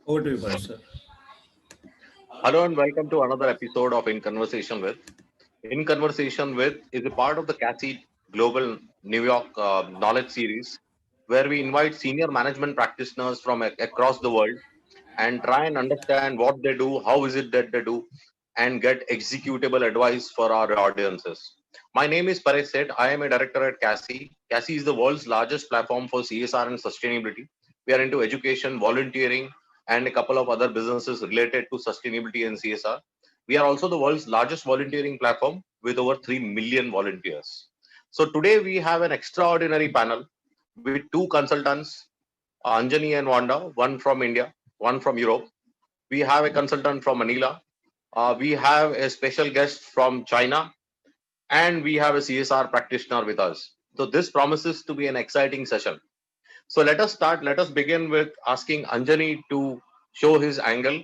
Over to you, Paresh, sir. Hello and welcome to another episode of In Conversation with. In Conversation with is a part of the CASI Global New York Knowledge Series, where we invite senior management practitioners from across the world and try and understand what they do, how is it that they do, and get executable advice for our audiences. My name is Paresh Sheth. I am a director at CASI. CASI is the world's largest platform for CSR and sustainability. We are into education, volunteering, and a couple of other businesses related to sustainability and CSR. We are also the world's largest volunteering platform with over 3 million volunteers. So today we have an extraordinary panel with two consultants, Anjani and Wanda, one from India, one from Europe. We have a consultant from Manila. We have a special guest from China, and we have a CSR practitioner with us. So this promises to be an exciting session. So let us start. Let us begin with asking Anjani to show his angle.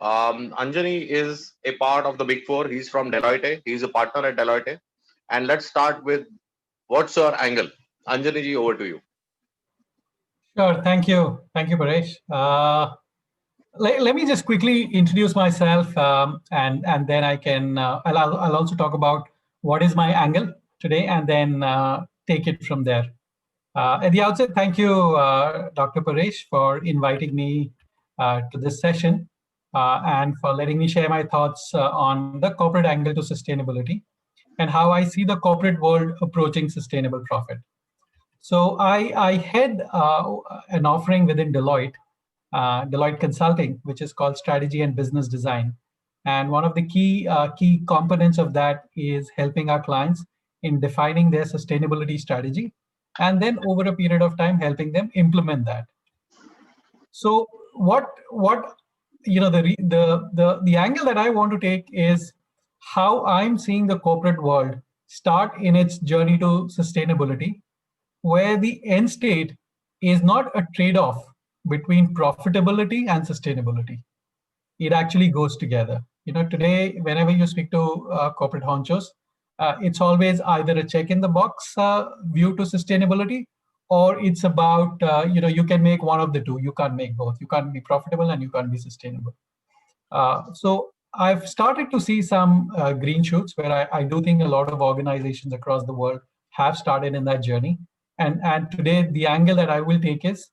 Anjani is a part of the Big Four. He's from Deloitte. He's a partner at Deloitte. And let's start with what's your angle? Anjani ji, over to you. Sure. Thank you. Thank you, Paresh. Let me just quickly introduce myself, and then I'll also talk about what is my angle today, and then take it from there. At the outset, thank you, Dr. Paresh, for inviting me to this session and for letting me share my thoughts on the corporate angle to sustainability and how I see the corporate world approaching sustainable profit. So I head an offering within Deloitte Consulting, which is called Strategy and Business Design. And one of the key components of that is helping our clients in defining their sustainability strategy, and then over a period of time helping them implement that. So what the angle that I want to take is how I'm seeing the corporate world start in its journey to sustainability, where the end state is not a trade-off between profitability and sustainability. It actually goes together. Today, whenever you speak to corporate honchos, it's always either a check in the box view to sustainability, or it's about, you can make one of the two. You can't make both. You can't be profitable and you can't be sustainable. So I've started to see some green shoots where I do think a lot of organizations across the world have started in that journey. And today, the angle that I will take is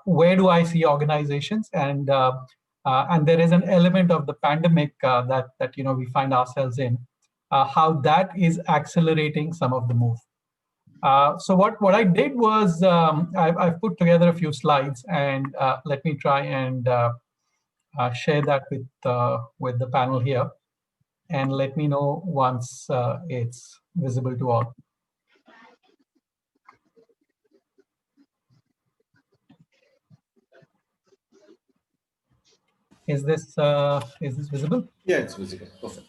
where do I see organizations, and there is an element of the pandemic that we find ourselves in, how that is accelerating some of the move. So what I did was I've put together a few slides, and let me try and share that with the panel here, and let me know once it's visible to all. Is this visible? Yeah, it's visible. Perfect.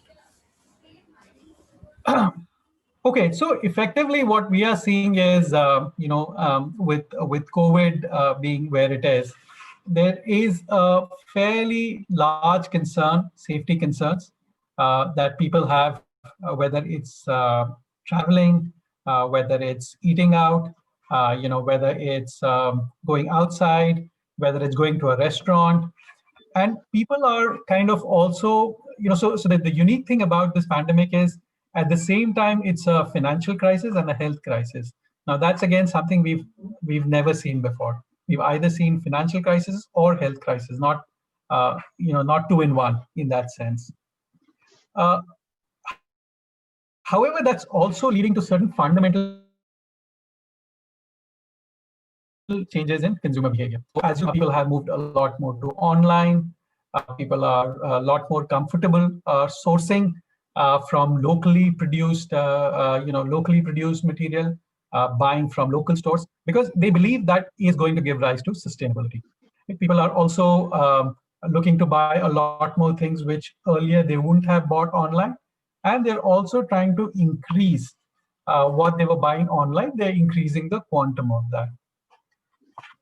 Okay, so effectively, what we are seeing is, with COVID being where it is, there is a fairly large concern, safety concerns that people have, whether it's traveling, whether it's eating out, whether it's going outside, whether it's going to a restaurant. And people are kind of also, so that the unique thing about this pandemic is at the same time, it's a financial crisis and a health crisis. Now that's again something we've never seen before. We've either seen financial crisis or health crisis, not two in one in that sense. However, that's also leading to certain fundamental changes in consumer behavior. So as you know, people have moved a lot more to online. People are a lot more comfortable sourcing from locally produced material, buying from local stores, because they believe that is going to give rise to sustainability. People are also looking to buy a lot more things which earlier they wouldn't have bought online, and they're also trying to increase what they were buying online. They're increasing the quantum of that.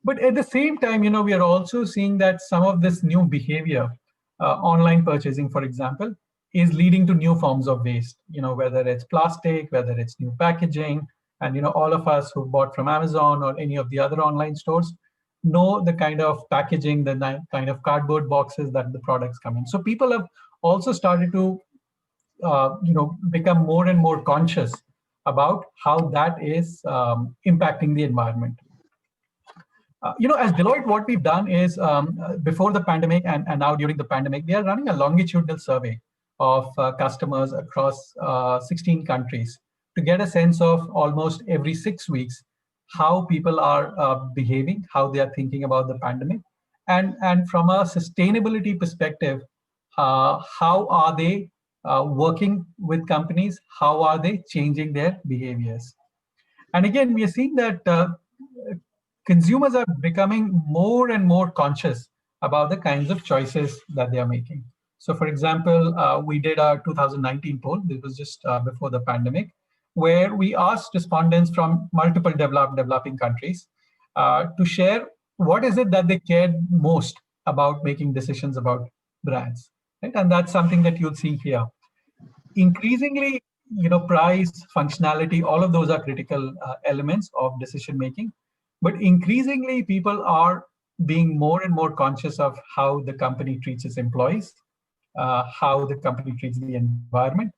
But at the same time, we are also seeing that some of this new behavior, online purchasing, for example, is leading to new forms of waste, whether it's plastic, whether it's new packaging. And, all of us who bought from Amazon or any of the other online stores, know the kind of packaging, the kind of cardboard boxes that the products come in. So people have also started to become more and more conscious about how that is impacting the environment. As Deloitte, what we've done is before the pandemic and now during the pandemic, we are running a longitudinal survey of customers across 16 countries to get a sense of almost every 6 weeks how people are behaving, how they are thinking about the pandemic, and from a sustainability perspective, how are they working with companies, how are they changing their behaviors. And again, we are seeing that consumers are becoming more and more conscious about the kinds of choices that they are making. So, for example, we did a 2019 poll. This was just before the pandemic, where we asked respondents from multiple developing countries to share what is it that they cared most about making decisions about brands. Right? And that's something that you'll see here. Increasingly, price, functionality, all of those are critical elements of decision making. But increasingly, people are being more and more conscious of how the company treats its employees, how the company treats the environment,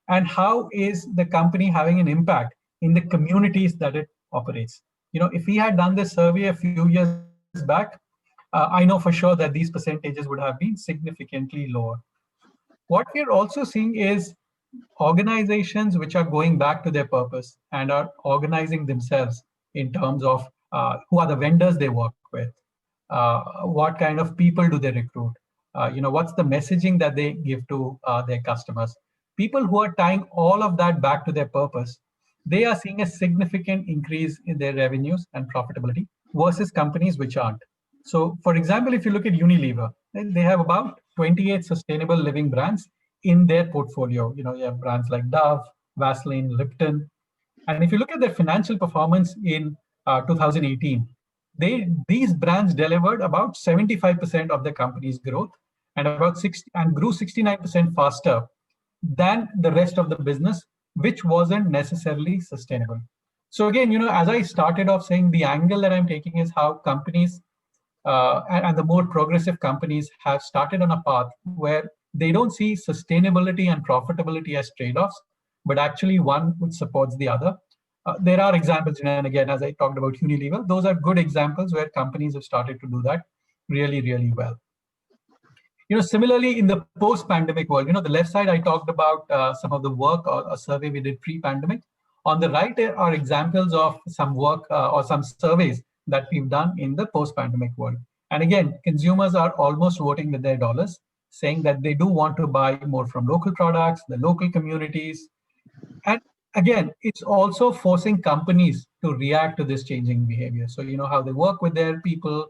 and how is the company having an impact in the communities that it operates. If we had done this survey a few years back, I know for sure that these percentages would have been significantly lower. What we're also seeing is organizations which are going back to their purpose and are organizing themselves in terms of who are the vendors they work with, what kind of people do they recruit, what's the messaging that they give to their customers. People who are tying all of that back to their purpose, they are seeing a significant increase in their revenues and profitability versus companies which aren't. So, for example, if you look at Unilever, right, they have about 28 sustainable living brands in their portfolio. You have brands like Dove, Vaseline, Lipton. And if you look at their financial performance in 2018, these brands delivered about 75% of the company's growth and about 60 and grew 69% faster than the rest of the business, which wasn't necessarily sustainable. So again, as I started off saying, the angle that I'm taking is how companies and the more progressive companies have started on a path where they don't see sustainability and profitability as trade-offs, but actually one which supports the other. There are examples, and again, as I talked about Unilever, those are good examples where companies have started to do that really, really well. Similarly, in the post-pandemic world, the left side, I talked about some of the work or a survey we did pre-pandemic. On the right are examples of some work or some surveys that we've done in the post-pandemic world. And again, consumers are almost voting with their dollars, saying that they do want to buy more from local products, the local communities. And again, it's also forcing companies to react to this changing behavior. So, how they work with their people,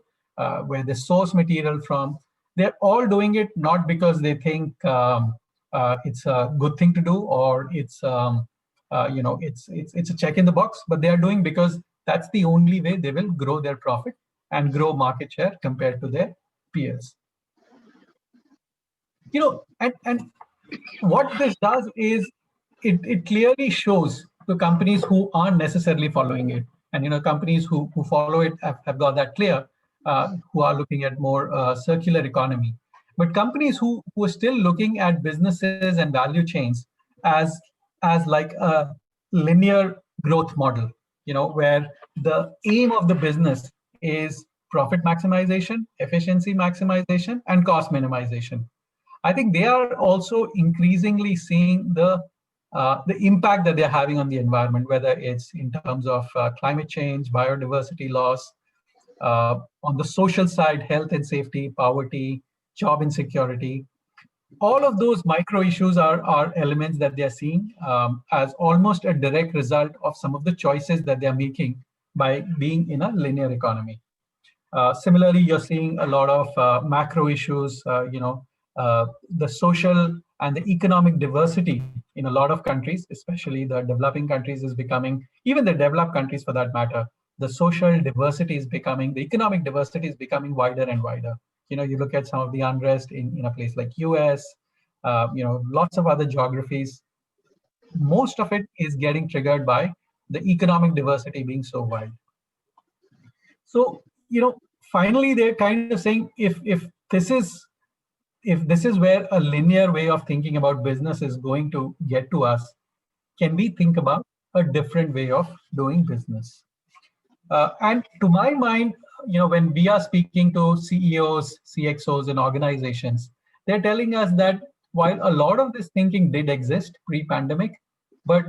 where they source material from, they're all doing it not because they think it's a good thing to do or it's a check in the box, but they are doing because that's the only way they will grow their profit and grow market share compared to their peers. And what this does is it clearly shows to companies who aren't necessarily following it. And companies who follow it have got that clear, who are looking at more circular economy. But companies who are still looking at businesses and value chains as like a linear growth model, where the aim of the business is profit maximization, efficiency maximization, and cost minimization. I think they are also increasingly seeing the impact that they're having on the environment, whether it's in terms of climate change, biodiversity loss, on the social side, health and safety, poverty, job insecurity. All of those micro issues are elements that they're seeing as almost a direct result of some of the choices that they're making by being in a linear economy. Similarly, you're seeing a lot of macro issues, the social and the economic diversity in a lot of countries, especially the developing countries, is becoming, even the developed countries for that matter, the social diversity is becoming, the economic diversity is becoming wider and wider. You look at some of the unrest in a place like US, lots of other geographies. Most of it is getting triggered by the economic diversity being so wide. So, finally, they're kind of saying, if this is where a linear way of thinking about business is going to get to us, can we think about a different way of doing business? And to my mind, when we are speaking to CEOs, CXOs, and organizations, they're telling us that while a lot of this thinking did exist pre-pandemic, but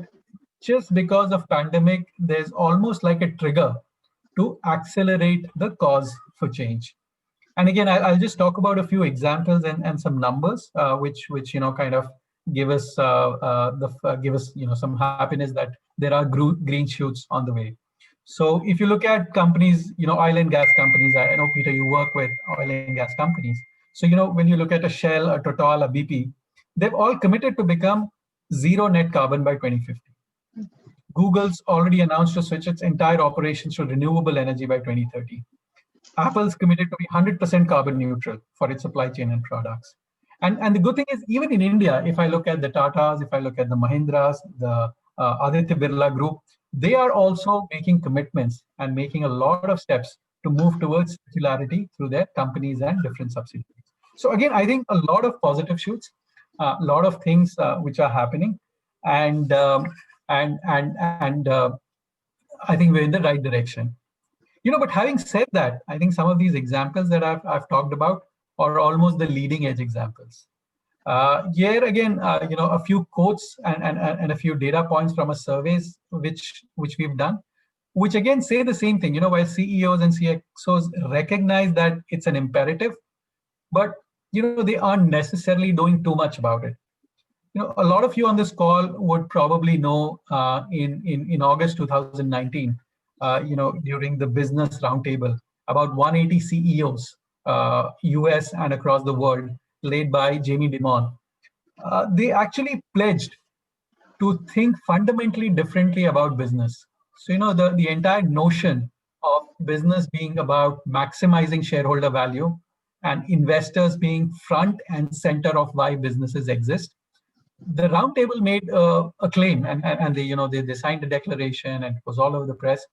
just because of pandemic, there's almost like a trigger to accelerate the cause for change. And again, I'll just talk about a few examples and some numbers, which kind of give us some happiness that there are green shoots on the way. So if you look at companies, oil and gas companies, I know Peter, you work with oil and gas companies. So when you look at a Shell, a Total, a BP, they've all committed to become zero net carbon by 2050. Google's already announced to switch its entire operations to renewable energy by 2030. Apple's committed to be 100% carbon neutral for its supply chain and products. And the good thing is, even in India, if I look at the Tatas, if I look at the Mahindras, the Aditya Birla Group, they are also making commitments and making a lot of steps to move towards circularity through their companies and different subsidiaries. So again, I think a lot of positive shoots, a lot of things which are happening, and I think we're in the right direction. But having said that, I think some of these examples that I've talked about are almost the leading edge examples. Here again, a few quotes and a few data points from a surveys which we've done, which again say the same thing. While CEOs and CXOs recognize that it's an imperative, but they aren't necessarily doing too much about it. A lot of you on this call would probably know in August 2019, during the business roundtable, about 180 CEOs, US and across the world, led by Jamie Dimon, they actually pledged to think fundamentally differently about business. So, the entire notion of business being about maximizing shareholder value and investors being front and center of why businesses exist. The roundtable made a claim, and they signed a declaration, and it was all over the press,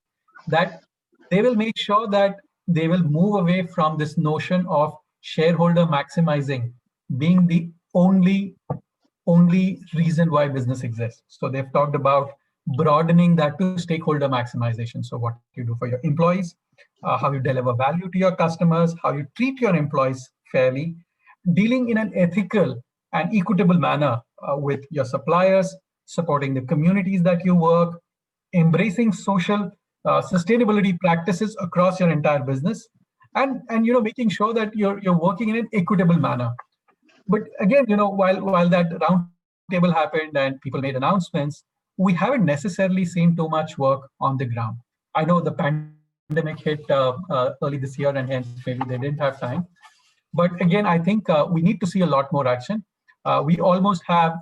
that they will make sure that they will move away from this notion of shareholder maximizing being the only reason why business exists. So they've talked about broadening that to stakeholder maximization. So what you do for your employees, how you deliver value to your customers, how you treat your employees fairly, dealing in an ethical and equitable manner with your suppliers, supporting the communities that you work, embracing social sustainability practices across your entire business, and making sure that you're working in an equitable manner. But again, while that roundtable happened and people made announcements, we haven't necessarily seen too much work on the ground. I know the pandemic hit early this year, and hence maybe they didn't have time. But again, I think we need to see a lot more action. We almost have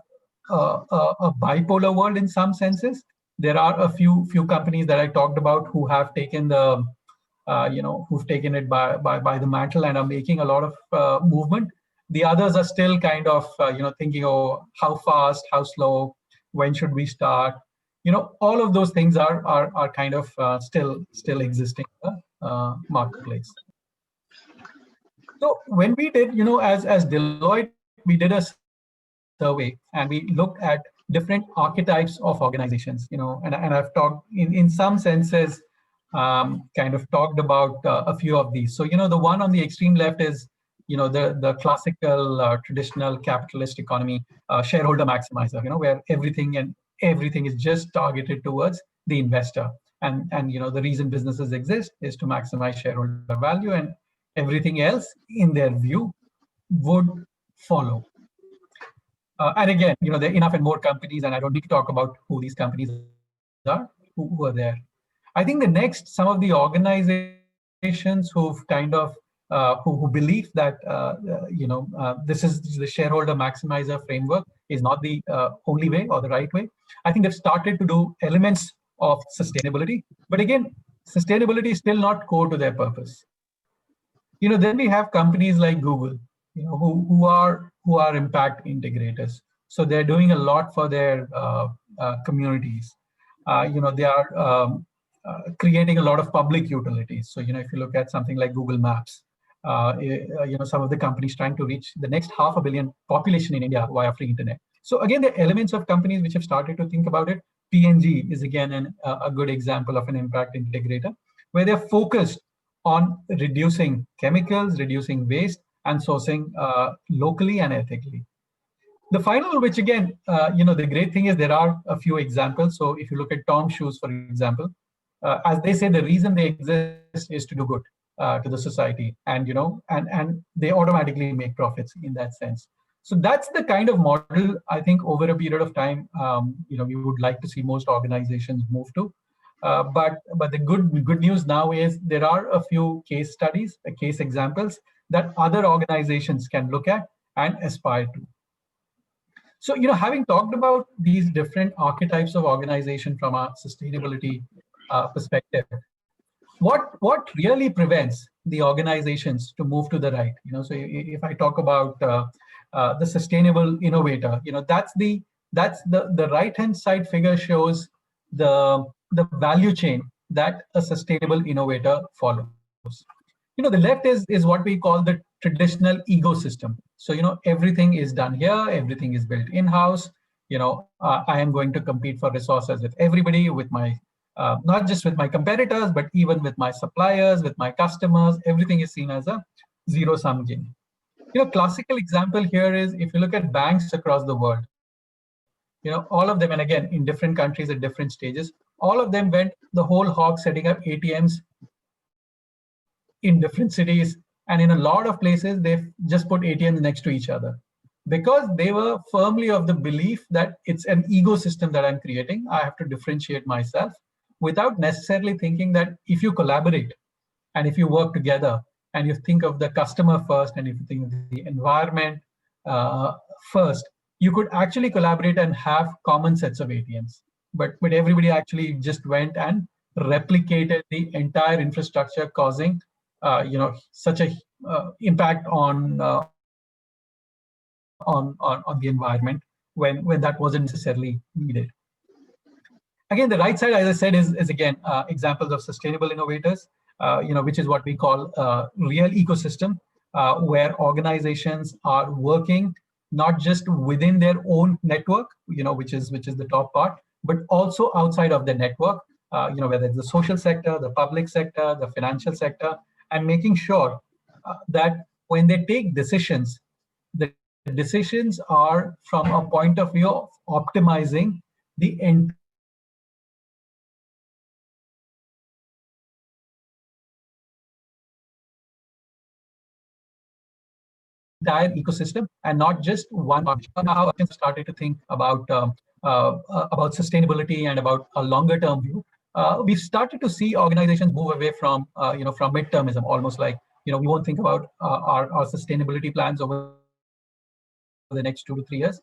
a bipolar world in some senses. There are a few companies that I talked about who have taken who've taken it by the mantle and are making a lot of movement. The others are still kind of thinking, oh, how fast, how slow, when should we start? All of those things are kind of still existing in the marketplace. So when we did, as Deloitte, we did a survey and we looked at different archetypes of organizations, and I've talked in some senses, kind of talked about a few of these. So, the one on the extreme left is, the classical, traditional capitalist economy, shareholder maximizer, where everything is just targeted towards the investor. And the reason businesses exist is to maximize shareholder value, and everything else, in their view, would follow. And again, there are enough and more companies, and I don't need to talk about who these companies are, who are there. I think the next, some of the organizations who've kind of, who believe that, this is the shareholder maximizer framework is not the only way or the right way. I think they've started to do elements of sustainability, but again, sustainability is still not core to their purpose. Then we have companies like Google, who are impact integrators. So they're doing a lot for their communities. They are creating a lot of public utilities. So, if you look at something like Google Maps, some of the companies trying to reach the next 500 million population in India via free internet. So again, the elements of companies which have started to think about it. PNG is again a good example of an impact integrator, where they're focused on reducing chemicals, reducing waste, and sourcing locally and ethically. The final, which again, the great thing is there are a few examples. So if you look at Tom Shoes, for example, as they say, the reason they exist is to do good to the society, and and they automatically make profits in that sense. So that's the kind of model I think over a period of time, we would like to see most organizations move to. But the good news now is there are a few case studies, case examples that other organizations can look at and aspire to. So, having talked about these different archetypes of organization from a sustainability perspective, what really prevents the organizations to move to the right? So if I talk about the sustainable innovator, that's the right hand side figure shows the value chain that a sustainable innovator follows. The left is what we call the traditional ecosystem. So everything is done here, everything is built in house. I am going to compete for resources with everybody, with my not just with my competitors, but even with my suppliers, with my customers. Everything is seen as a zero sum game. Classical example here is if you look at banks across the world, all of them, and again in different countries at different stages, all of them went the whole hog setting up ATMs in different cities, and in a lot of places they've just put ATMs next to each other because they were firmly of the belief that it's an ecosystem that I'm creating. I have to differentiate myself without necessarily thinking that if you collaborate and if you work together and you think of the customer first and if you think of the environment first, you could actually collaborate and have common sets of ATMs. But everybody actually just went and replicated the entire infrastructure, causing such a impact on the environment when that wasn't necessarily needed. Again, the right side, as I said, is again examples of sustainable innovators, which is what we call real ecosystem, where organizations are working not just within their own network, which is the top part, but also outside of the network, whether it's the social sector, the public sector, the financial sector, and making sure that when they take decisions, the decisions are from a point of view of optimizing the entire ecosystem and not just one part. Now how started to think about sustainability and about a longer term view. We've started to see organizations move away from from midtermism, almost like we won't think about our sustainability plans over the next 2 to 3 years.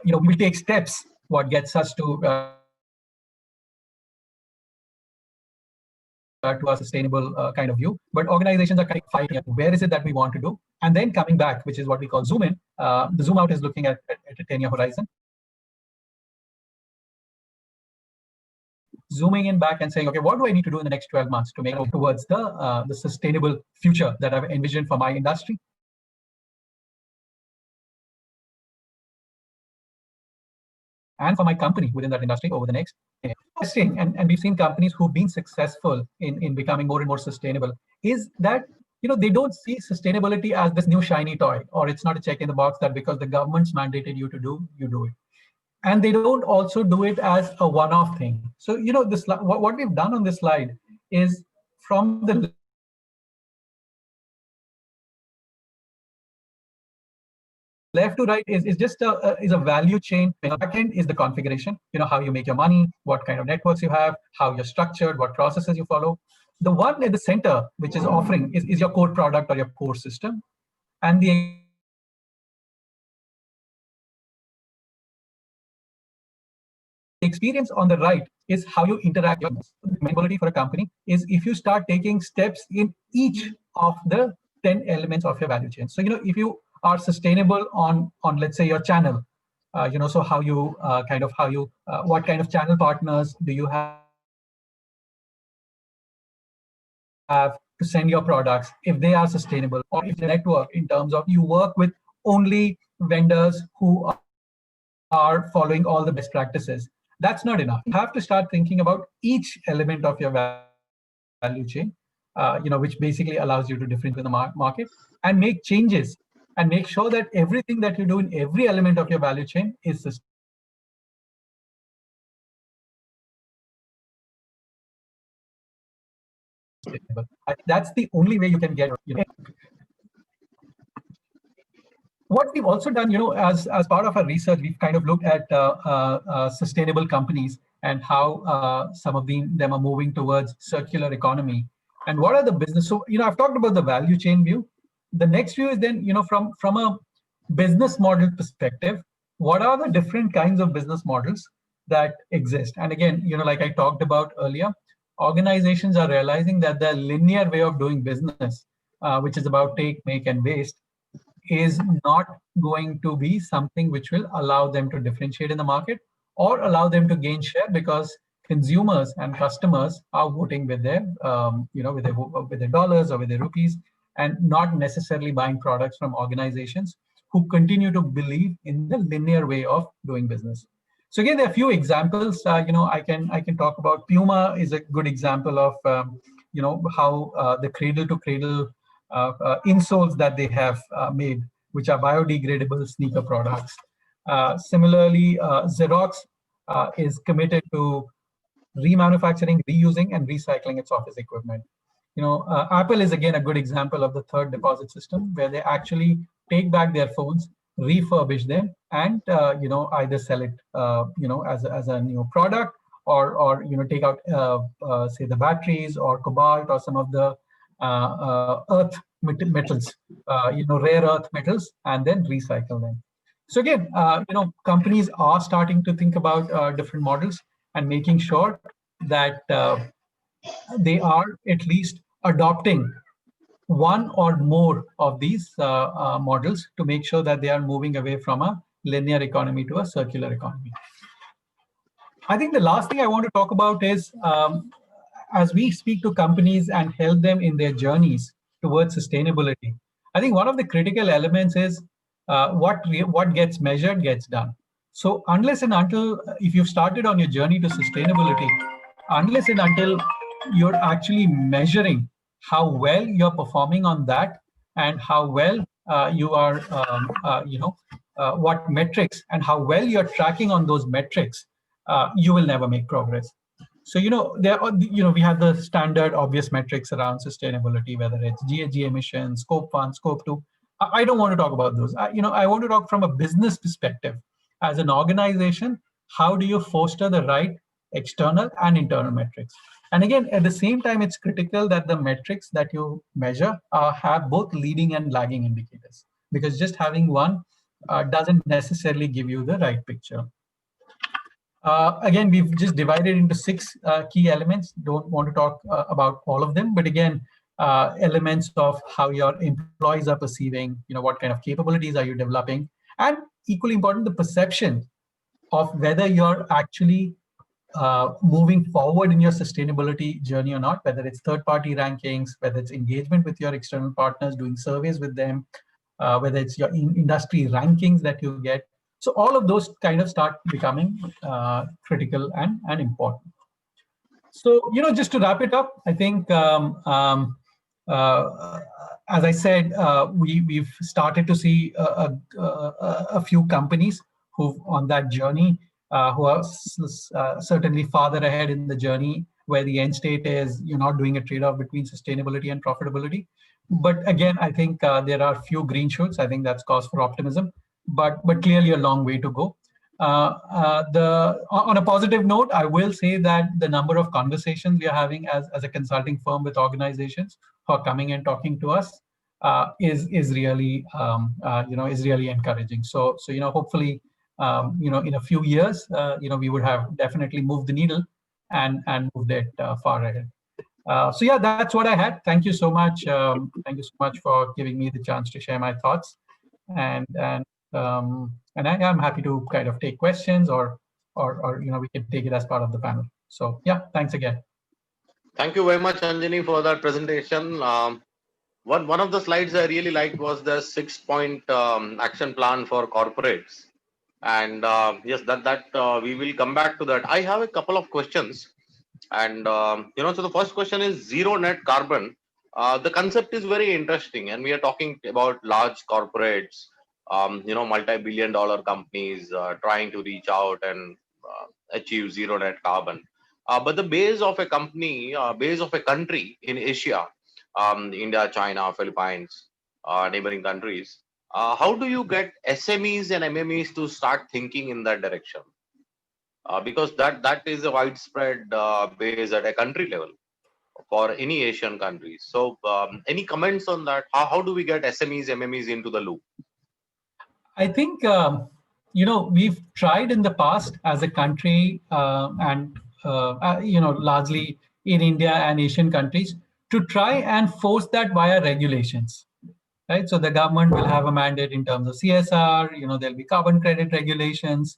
We will take steps what gets us to a sustainable kind of view. But organizations are kind of fighting where is it that we want to do, and then coming back, which is what we call zoom in. The zoom out is looking at a 10-year horizon, zooming in back and saying, okay, what do I need to do in the next 12 months to make towards the sustainable future that I've envisioned for my industry and for my company within that industry over the next 10 years. Interesting, and we've seen companies who've been successful in becoming more and more sustainable, is that they don't see sustainability as this new shiny toy, or it's not a check in the box that because the government's mandated you to do, you do it. And they don't also do it as a one-off thing. So this what we've done on this slide is from the left to right is just is a value chain. Back end is the configuration, how you make your money, what kind of networks you have, how you're structured, what processes you follow. The one at the center, which is offering, is your core product or your core system. And the experience on the right is how you interact with your customers. Sustainability for a company is if you start taking steps in each of the 10 elements of your value chain. So if you are sustainable on let's say your channel, So how you what kind of channel partners do you have to send your products if they are sustainable, or if there's a network in terms of you work with only vendors who are following all the best practices. That's not enough. You have to start thinking about each element of your value chain, which basically allows you to differentiate in the market and make changes and make sure that everything that you do in every element of your value chain is sustainable. That's the only way you can get sustainable. That's the only way you can get what we've also done, as part of our research, we've kind of looked at sustainable companies and how some of them are moving towards circular economy. And what are the business? So, I've talked about the value chain view. The next view is then, from a business model perspective, what are the different kinds of business models that exist? And again, like I talked about earlier, organizations are realizing that the linear way of doing business, which is about take, make, and waste, is not going to be something which will allow them to differentiate in the market or allow them to gain share, because consumers and customers are voting with their with their dollars or with their rupees, and not necessarily buying products from organizations who continue to believe in the linear way of doing business. So again, there are a few examples. I can talk about Puma is a good example of how the cradle to cradle insoles that they have made, which are biodegradable sneaker products. Similarly, Xerox is committed to remanufacturing, reusing, and recycling its office equipment. Apple is again a good example of the third deposit system, where they actually take back their phones, refurbish them, and either sell it as a new product, or take out say the batteries or cobalt or some of the earth metals, rare earth metals, and then recycle them. So again, companies are starting to think about different models and making sure that they are at least adopting one or more of these models to make sure that they are moving away from a linear economy to a circular economy. I think the last thing I want to talk about is, as we speak to companies and help them in their journeys towards sustainability, I think one of the critical elements is what gets measured gets done. So unless and until, if you've started on your journey to sustainability, unless and until you're actually measuring how well you're performing on that, and how well you are, what metrics and how well you're tracking on those metrics, you will never make progress. So there are, we have the standard obvious metrics around sustainability, whether it's GHG emissions, scope 1, scope 2. I don't want to talk about those. I want to talk from a business perspective. As an organization, how do you foster the right external and internal metrics? And again, at the same time, it's critical that the metrics that you measure have both leading and lagging indicators, because just having one doesn't necessarily give you the right picture. Again, we've just divided into 6 key elements. Don't want to talk about all of them, but again, elements of how your employees are perceiving, what kind of capabilities are you developing, and equally important, the perception of whether you're actually moving forward in your sustainability journey or not, whether it's third-party rankings, whether it's engagement with your external partners, doing surveys with them, whether it's your industry rankings that you get. So all of those kind of start becoming critical and important. So, just to wrap it up, I think, as I said, we've started to see a few companies who on that journey, who are certainly farther ahead in the journey, where the end state is you're not doing a trade-off between sustainability and profitability. But again, I think there are few green shoots. I think that's cause for optimism, but clearly a long way to go. On a positive note, I will say that the number of conversations we are having as a consulting firm with organizations who are coming and talking to us is really is really encouraging. So hopefully in a few years we would have definitely moved the needle and moved it far ahead. So yeah, that's what I had. Thank you so much. Thank you so much for giving me the chance to share my thoughts. And And I am happy to kind of take questions or we can take it as part of the panel. So yeah, thanks again. Thank you very much, Anjani, for that presentation. One of the slides I really liked was the 6-point action plan for corporates. And yes, that we will come back to that. I have a couple of questions. And so the first question is zero net carbon. The concept is very interesting, and we are talking about large corporates, multi-billion-dollar companies trying to reach out and achieve zero net carbon. But the base of a company, base of a country in Asia, India, China, Philippines, neighboring countries. How do you get SMEs and MMEs to start thinking in that direction? Because that is a widespread base at a country level for any Asian countries. So, any comments on that? How do we get SMEs, MMEs into the loop? I think we've tried in the past as a country largely in India and Asian countries to try and force that via regulations. Right, so the government will have a mandate in terms of CSR. There'll be carbon credit regulations.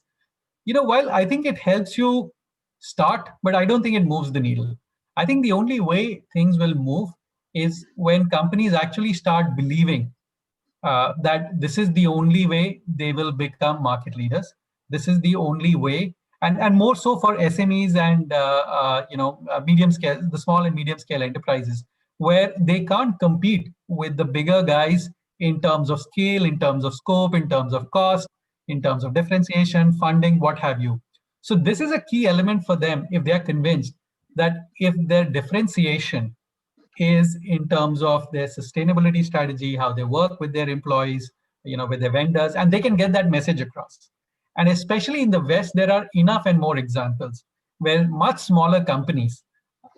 While I think it helps you start, but I don't think it moves the needle. I think the only way things will move is when companies actually start believing that this is the only way they will become market leaders. This is the only way, and more so for SMEs and medium scale, the small and medium scale enterprises, where they can't compete with the bigger guys in terms of scale, in terms of scope, in terms of cost, in terms of differentiation, funding, what have you. So this is a key element for them if they are convinced that if their differentiation is in terms of their sustainability strategy, how they work with their employees, with their vendors, and they can get that message across. And especially in the West, there are enough and more examples where much smaller companies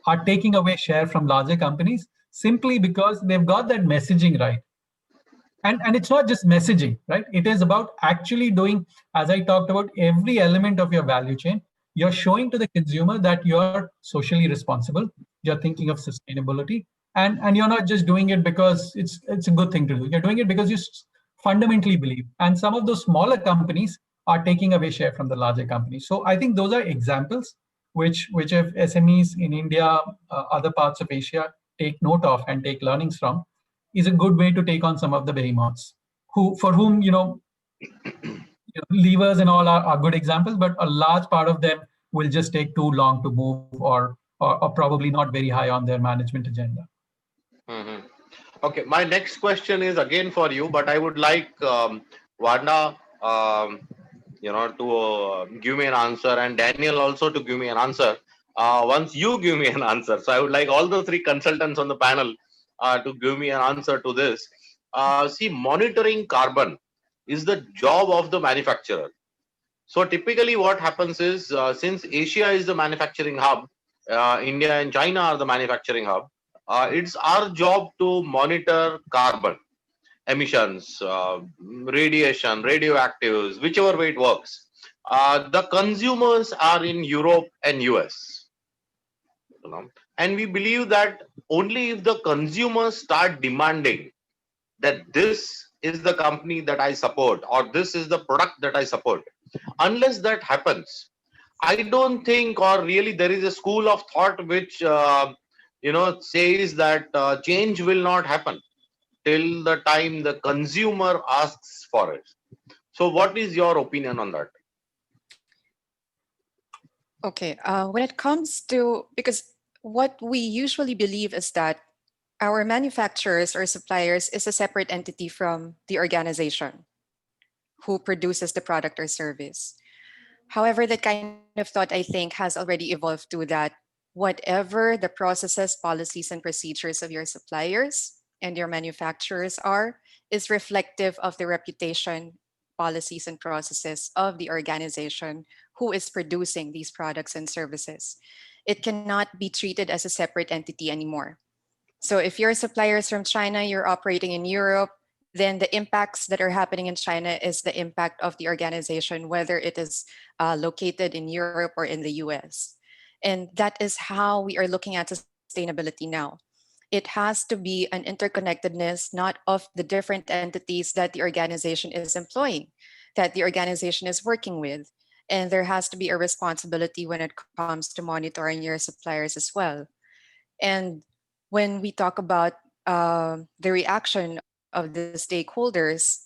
are taking away share from larger companies simply because they've got that messaging right. And it's not just messaging, right? It is about actually doing, as I talked about, every element of your value chain. You're showing to the consumer that you're socially responsible, you're thinking of sustainability, and you're not just doing it because it's a good thing to do. You're doing it because you fundamentally believe. And some of those smaller companies are taking away share from the larger companies. So I think those are examples which if SMEs in India, other parts of Asia take note of and take learnings from, is a good way to take on some of the behemoths for whom levers and all are good examples, but a large part of them will just take too long to move or probably not very high on their management agenda. Mm-hmm. Okay, my next question is again for you, but I would like Wanda, to give me an answer, and Daniel also to give me an answer. Once you give me an answer, so I would like all the three consultants on the panel to give me an answer to this. See, monitoring carbon is the job of the manufacturer. So typically, what happens is since Asia is the manufacturing hub, India and China are the manufacturing hub. It's our job to monitor carbon emissions, radiation, radioactives, whichever way it works. The consumers are in Europe and US. And we believe that only if the consumers start demanding that this is the company that I support or this is the product that I support, unless that happens, I don't think, or really there is a school of thought which says that change will not happen till the time the consumer asks for it. So what is your opinion on that? Okay, when it comes to, because what we usually believe is that our manufacturers or suppliers is a separate entity from the organization who produces the product or service. However, that kind of thought, I think, has already evolved to that whatever the processes, policies, and procedures of your suppliers and your manufacturers are is reflective of the reputation, policies, and processes of the organization who is producing these products and services. It cannot be treated as a separate entity anymore. So if your supplier is from China, you're operating in Europe, then the impacts that are happening in China is the impact of the organization, whether it is located in Europe or in the US. And that is how we are looking at sustainability now. It has to be an interconnectedness, not of the different entities that the organization is employing. that the organization is working with. And there has to be a responsibility when it comes to monitoring your suppliers as well. And when we talk about the reaction of the stakeholders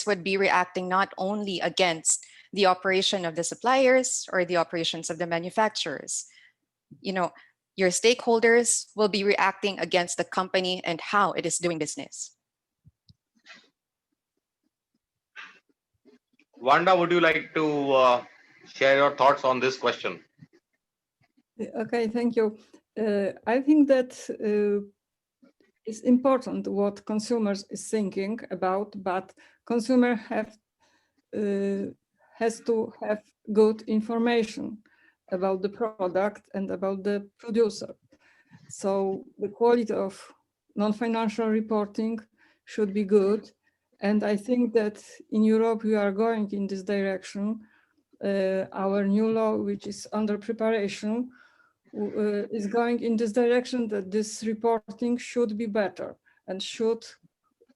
would be reacting not only against the operation of the suppliers or the operations of the manufacturers. You know, your stakeholders will be reacting against the company and how it is doing business. Wanda, would you like to share your thoughts on this question? Okay, thank you. I think that it's important what consumers is thinking about, but consumer has to have good information about the product and about the producer. So the quality of non-financial reporting should be good. And I think that in Europe, we are going in this direction. Our new law, which is under preparation, is going in this direction that this reporting should be better and should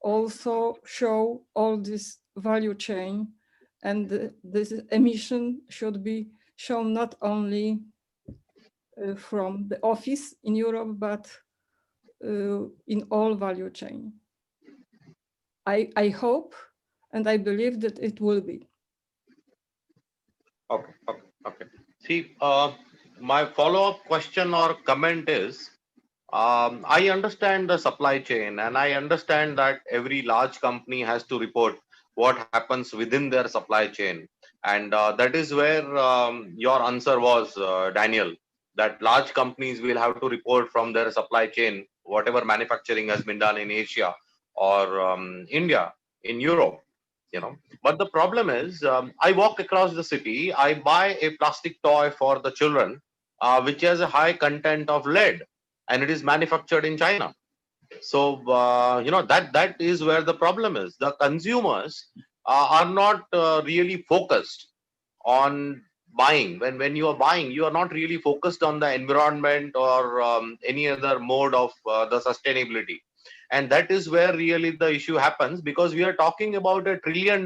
also show all this value chain, and this emission should be shown not only from the office in Europe, but in all value chain. I hope and I believe that it will be. Okay. See, my follow-up question or comment is, I understand the supply chain, and I understand that every large company has to report what happens within their supply chain. And that is where your answer was, Daniel, that large companies will have to report from their supply chain, whatever manufacturing has been done in Asia or India, in Europe. But the problem is, I walk across the city, I buy a plastic toy for the children, which has a high content of lead, and it is manufactured in China. So that is where the problem is. The consumers are not really focused on buying. When you are buying, you are not really focused on the environment or any other mode of the sustainability. And that is where really the issue happens, because we are talking about a $1 trillion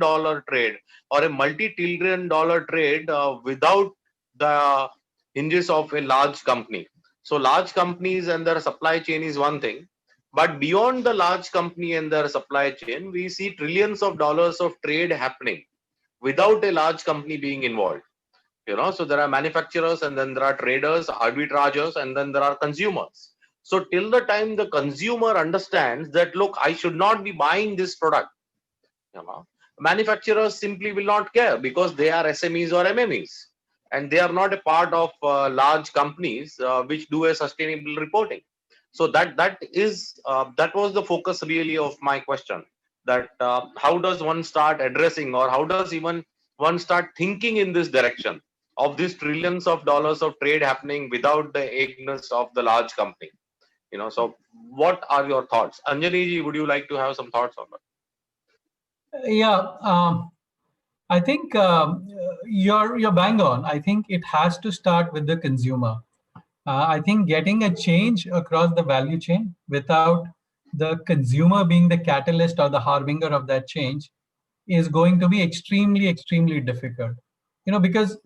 trade or a multi-trillion dollar trade without the hinges of a large company. So large companies and their supply chain is one thing, but beyond the large company and their supply chain, we see trillions of dollars of trade happening without a large company being involved. So there are manufacturers, and then there are traders, arbitrageurs, and then there are consumers. So till the time the consumer understands that, look, I should not be buying this product, manufacturers simply will not care, because they are SMEs or MMEs, and they are not a part of large companies which do a sustainable reporting. So that was the focus really of my question, that how does one start addressing, or how does even one start thinking in this direction of these trillions of dollars of trade happening without the aidness of the large company? So what are your thoughts? Anjani ji, would you like to have some thoughts on that? Yeah, I think you're bang on. I think it has to start with the consumer. I think getting a change across the value chain without the consumer being the catalyst or the harbinger of that change is going to be extremely, extremely difficult. Because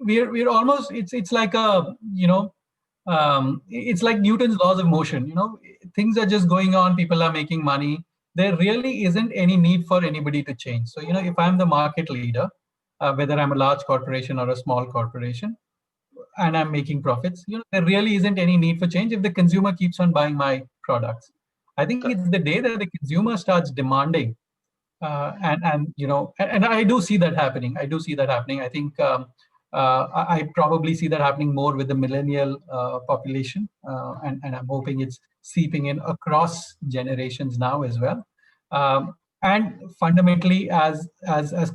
we're almost, it's like it's like Newton's laws of motion. Things are just going on, people are making money. There really isn't any need for anybody to change. So, if I'm the market leader, whether I'm a large corporation or a small corporation, and I'm making profits, there really isn't any need for change if the consumer keeps on buying my products. I think it's the day that the consumer starts demanding, and I do see that happening. I think I probably see that happening more with the millennial population, and I'm hoping it's seeping in across generations now as well. And fundamentally, as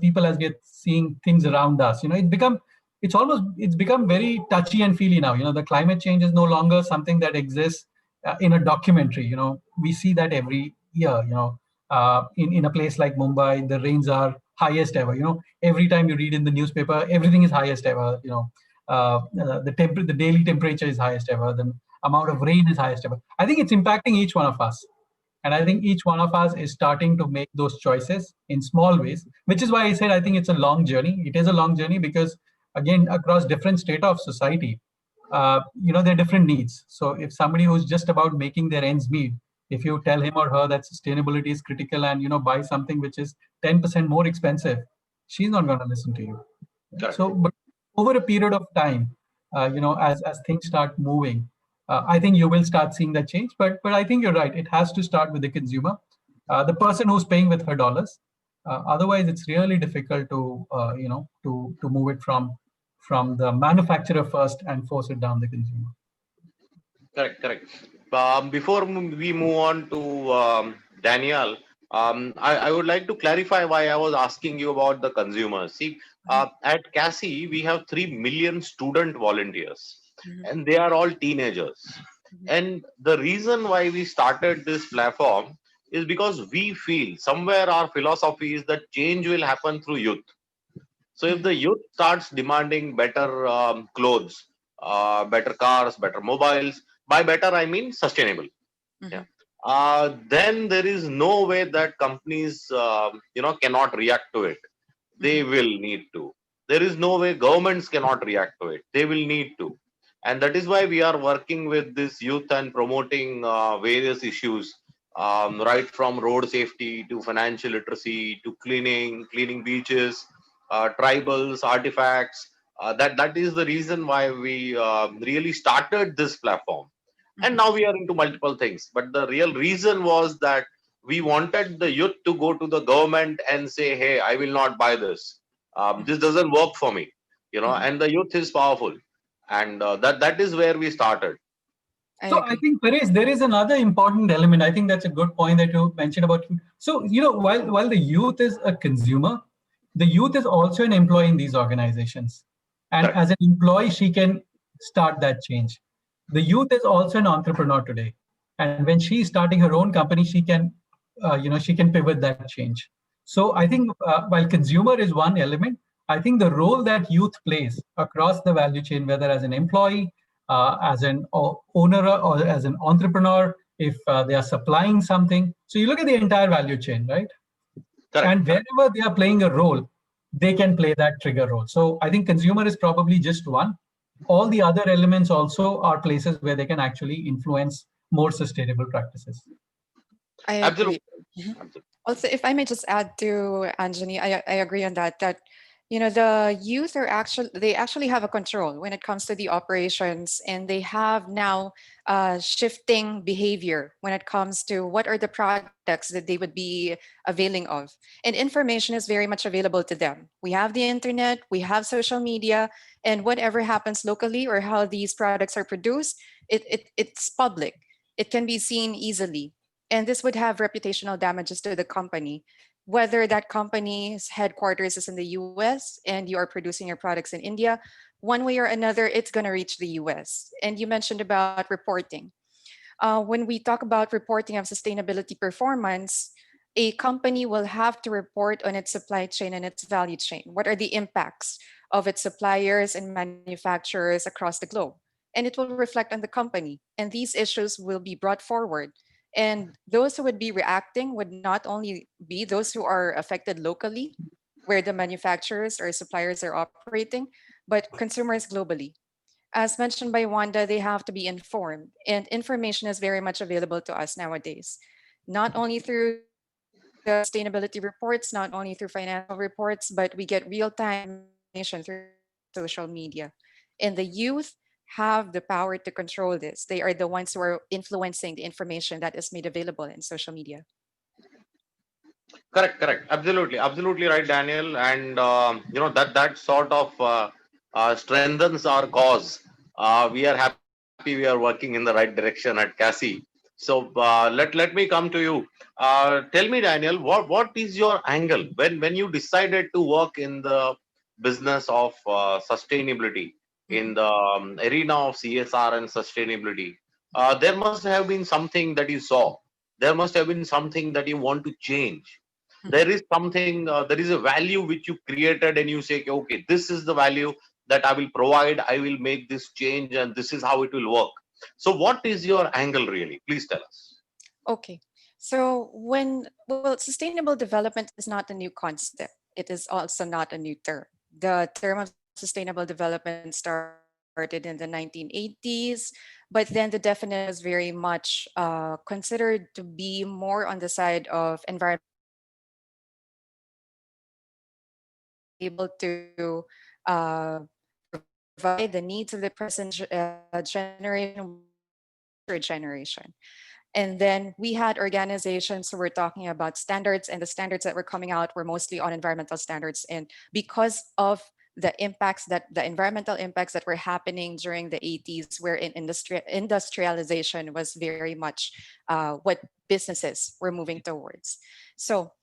people, as we're seeing things around us, it's become very touchy and feely now. The climate change is no longer something that exists in a documentary. We see that every year. In a place like Mumbai, the rains are highest ever. Every time you read in the newspaper, everything is highest ever. The daily temperature is highest ever. The amount of rain is highest ever. I think it's impacting each one of us. And I think each one of us is starting to make those choices in small ways, which is why I said I think it's a long journey. It is a long journey because, again, across different state of society, there are different needs. So if somebody who's just about making their ends meet, if you tell him or her that sustainability is critical and, buy something which is 10% more expensive, she's not going to listen to you. Correct. So, but over a period of time, as things start moving, I think you will start seeing that change. But I think you're right. It has to start with the consumer, the person who's paying with her dollars. Otherwise, it's really difficult to move it from the manufacturer first and force it down the consumer. Correct, correct. Before we move on to Danielle, I would like to clarify why I was asking you about the consumers. See, at CASI, we have 3 million student volunteers, and they are all teenagers. And the reason why we started this platform is because we feel somewhere our philosophy is that change will happen through youth. So if the youth starts demanding better clothes, better cars, better mobiles, by better I mean sustainable. Yeah. Then there is no way that companies cannot react to it. They will need to. There is no way governments cannot react to it. They will need to. And that is why we are working with this youth and promoting various issues, right from road safety to financial literacy to cleaning beaches, tribals, artifacts. That is the reason why we really started this platform. And now we are into multiple things. But the real reason was that we wanted the youth to go to the government and say, hey, I will not buy this. This doesn't work for me. And the youth is powerful. And that is where we started. So I think, Paresh, there is another important element. I think that's a good point that you mentioned about. So, while the youth is a consumer, the youth is also an employee in these organizations. And Correct. as an employee, she can start that change. The youth is also an entrepreneur today. And when she's starting her own company, she can pivot that change. So I think while consumer is one element, I think the role that youth plays across the value chain, whether as an employee, as an owner or as an entrepreneur, if they are supplying something. So you look at the entire value chain, right? Correct. And wherever they are playing a role, they can play that trigger role. So I think consumer is probably just one. All the other elements also are places where they can actually influence more sustainable practices. I agree. Absolutely. Also, if I may just add to Anjani, I agree on that. That the youth they actually have a control when it comes to the operations, and they have now shifting behavior when it comes to what are the products that they would be availing of, and information is very much available to them. We have the internet, we have social media, and whatever happens locally or how these products are produced, it's public. It can be seen easily. And this would have reputational damages to the company, whether that company's headquarters is in the US and you are producing your products in India. One way or another, it's going to reach the US. And you mentioned about reporting. When we talk about reporting of sustainability performance, a company will have to report on its supply chain and its value chain. What are the impacts of its suppliers and manufacturers across the globe? And it will reflect on the company. And these issues will be brought forward. And those who would be reacting would not only be those who are affected locally, where the manufacturers or suppliers are operating, but consumers globally. As mentioned by Wanda, they have to be informed, and information is very much available to us nowadays, not only through the sustainability reports, not only through financial reports, but we get real-time information through social media. And the youth have the power to control this. They are the ones who are influencing the information that is made available in social media. Correct. Absolutely right, Daniel. And that sort of strengthens our cause. We are happy we are working in the right direction at CASI. So let me come to you. Tell me, Daniel, what is your angle when you decided to work in the business of sustainability, in the arena of CSR and sustainability? There must have been something that you saw. There must have been something that you want to change. There is something, there is a value which you created, and you say, okay, this is the value that I will provide. I will make this change, and this is how it will work. So what is your angle really? Please tell us. Okay. So well, sustainable development is not a new concept. It is also not a new term. The term of sustainable development started in the 1980s, but then the definition was very much considered to be more on the side of environmental impact, able to provide the needs of the present generation while also the future generation. And then we had organizations who were talking about standards, and the standards that were coming out were mostly on environmental standards. And because of the environmental impacts that were happening during the 80s, wherein industrialization was very much what businesses were moving towards. So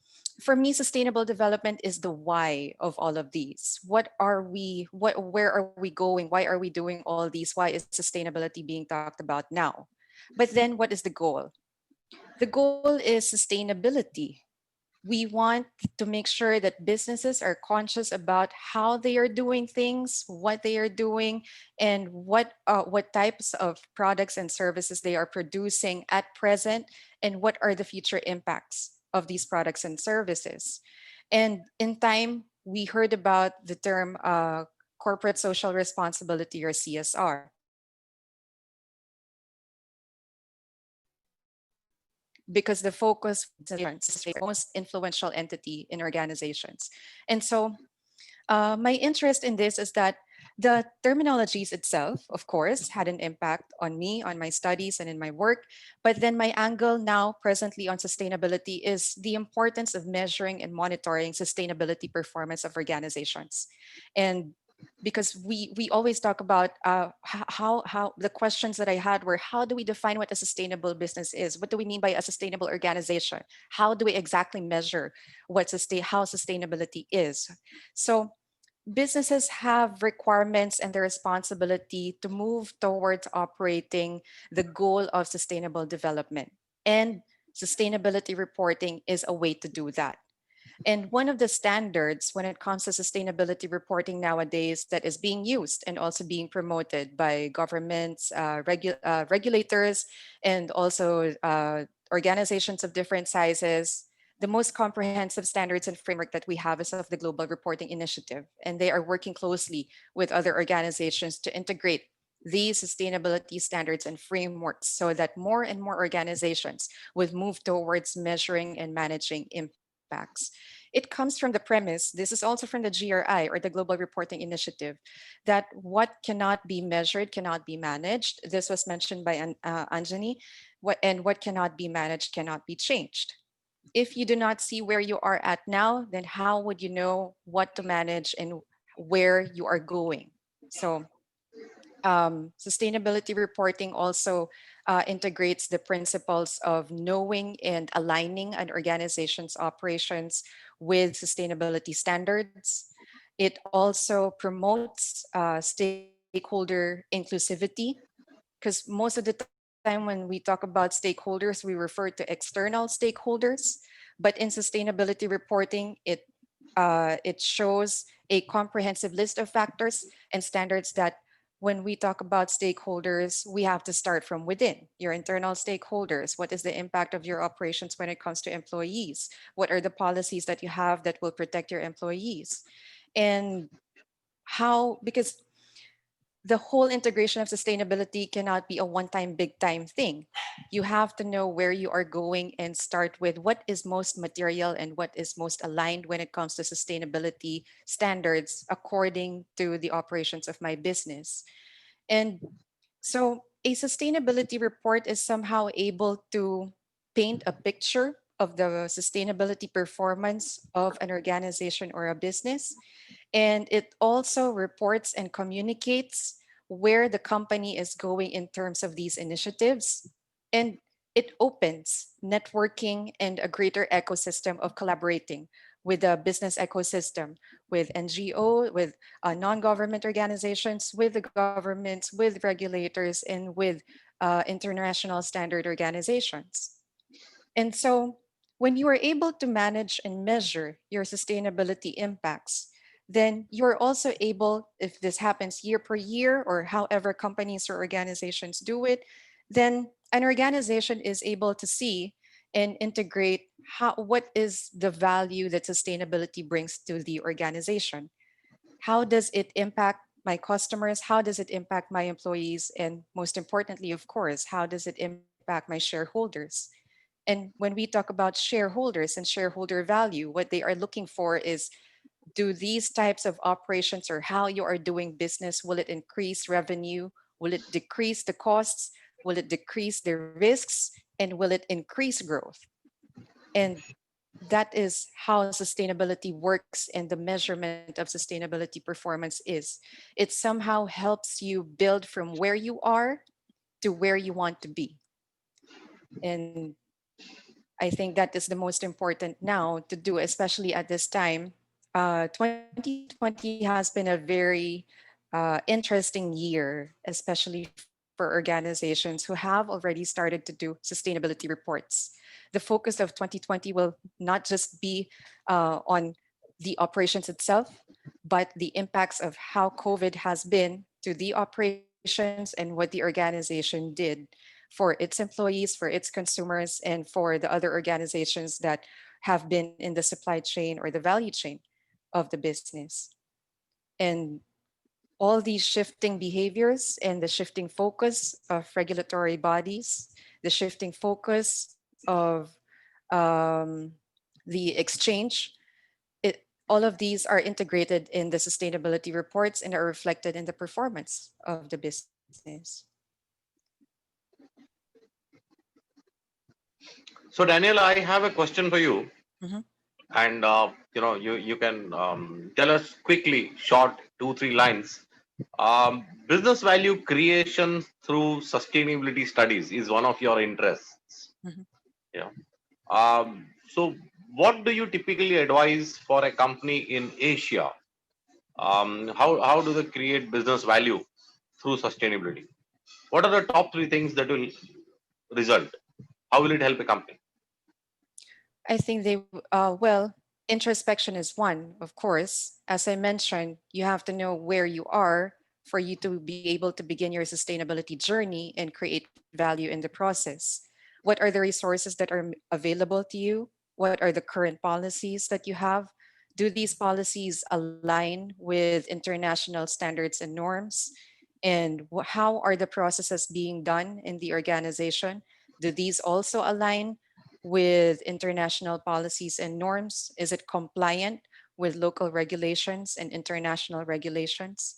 for me, sustainable development is the why of all of these. What are we, where are we going? Why are we doing all these? Why is sustainability being talked about now? But then what is the goal? The goal is sustainability. We want to make sure that businesses are conscious about how they are doing things, what they are doing, and what types of products and services they are producing at present, and what are the future impacts of these products and services. And in time, we heard about the term corporate social responsibility, or CSR, because the focus is the most influential entity in organizations. And so my interest in this is that the terminologies itself, of course, had an impact on me, on my studies, and in my work. But then my angle now, presently on sustainability, is the importance of measuring and monitoring sustainability performance of organizations. And because we always talk about how the questions that I had were, how do we define what a sustainable business is? What do we mean by a sustainable organization? How do we exactly measure how sustainability is? So businesses have requirements and the responsibility to move towards operating the goal of sustainable development. And sustainability reporting is a way to do that. And one of the standards when it comes to sustainability reporting nowadays that is being used and also being promoted by governments, regulators, and also organizations of different sizes, the most comprehensive standards and framework that we have is of the Global Reporting Initiative. And they are working closely with other organizations to integrate these sustainability standards and frameworks so that more and more organizations would move towards measuring and managing impacts. It comes from the premise, this is also from the GRI, or the Global Reporting Initiative, that what cannot be measured cannot be managed. This was mentioned by Anjani, and what cannot be managed cannot be changed. If you do not see where you are at now, then how would you know what to manage and where you are going? So sustainability reporting also integrates the principles of knowing and aligning an organization's operations with sustainability standards. It also promotes stakeholder inclusivity, because most of the time when we talk about stakeholders, we refer to external stakeholders. But in sustainability reporting, it shows a comprehensive list of factors and standards that when we talk about stakeholders, we have to start from within your internal stakeholders. What is the impact of your operations when it comes to employees? What are the policies that you have that will protect your employees? And how, because the whole integration of sustainability cannot be a one-time big time thing. You have to know where you are going and start with what is most material and what is most aligned when it comes to sustainability standards according to the operations of my business. And so a sustainability report is somehow able to paint a picture of the sustainability performance of an organization or a business. And it also reports and communicates where the company is going in terms of these initiatives. And it opens networking and a greater ecosystem of collaborating with the business ecosystem, with NGO, with non-government organizations, with the governments, with regulators, and with international standard organizations. And so when you are able to manage and measure your sustainability impacts, then you're also able, if this happens year per year or however companies or organizations do it, then an organization is able to see and integrate what is the value that sustainability brings to the organization. How does it impact my customers? How does it impact my employees? And most importantly, of course, how does it impact my shareholders? And when we talk about shareholders and shareholder value, what they are looking for is, do these types of operations or how you are doing business, will it increase revenue? Will it decrease the costs? Will it decrease the risks? And will it increase growth? And that is how sustainability works, and the measurement of sustainability performance is. It somehow helps you build from where you are to where you want to be. And I think that is the most important now to do, especially at this time. 2020 has been a very interesting year, especially for organizations who have already started to do sustainability reports. The focus of 2020 will not just be on the operations itself, but the impacts of how COVID has been to the operations and what the organization did for its employees, for its consumers, and for the other organizations that have been in the supply chain or the value chain of the business. And all these shifting behaviors and the shifting focus of regulatory bodies, the shifting focus of um, the exchange, all of these are integrated in the sustainability reports and are reflected in the performance of the business. So Daniel, I have a question for you, Mhm. and you can tell us quickly, short, 2 3 lines. Business value creation through sustainability studies is one of your interests. Mhm. Yeah. So what do you typically advise for a company in Asia? How do they create business value through sustainability? What are the top 3 things that will result? How will it help a company? I think well, introspection is one, of course. As I mentioned, you have to know where you are for you to be able to begin your sustainability journey and create value in the process. What are the resources that are available to you? What are the current policies that you have? Do these policies align with international standards and norms? And how are the processes being done in the organization? Do these also align with international policies and norms? Is it compliant with local regulations and international regulations?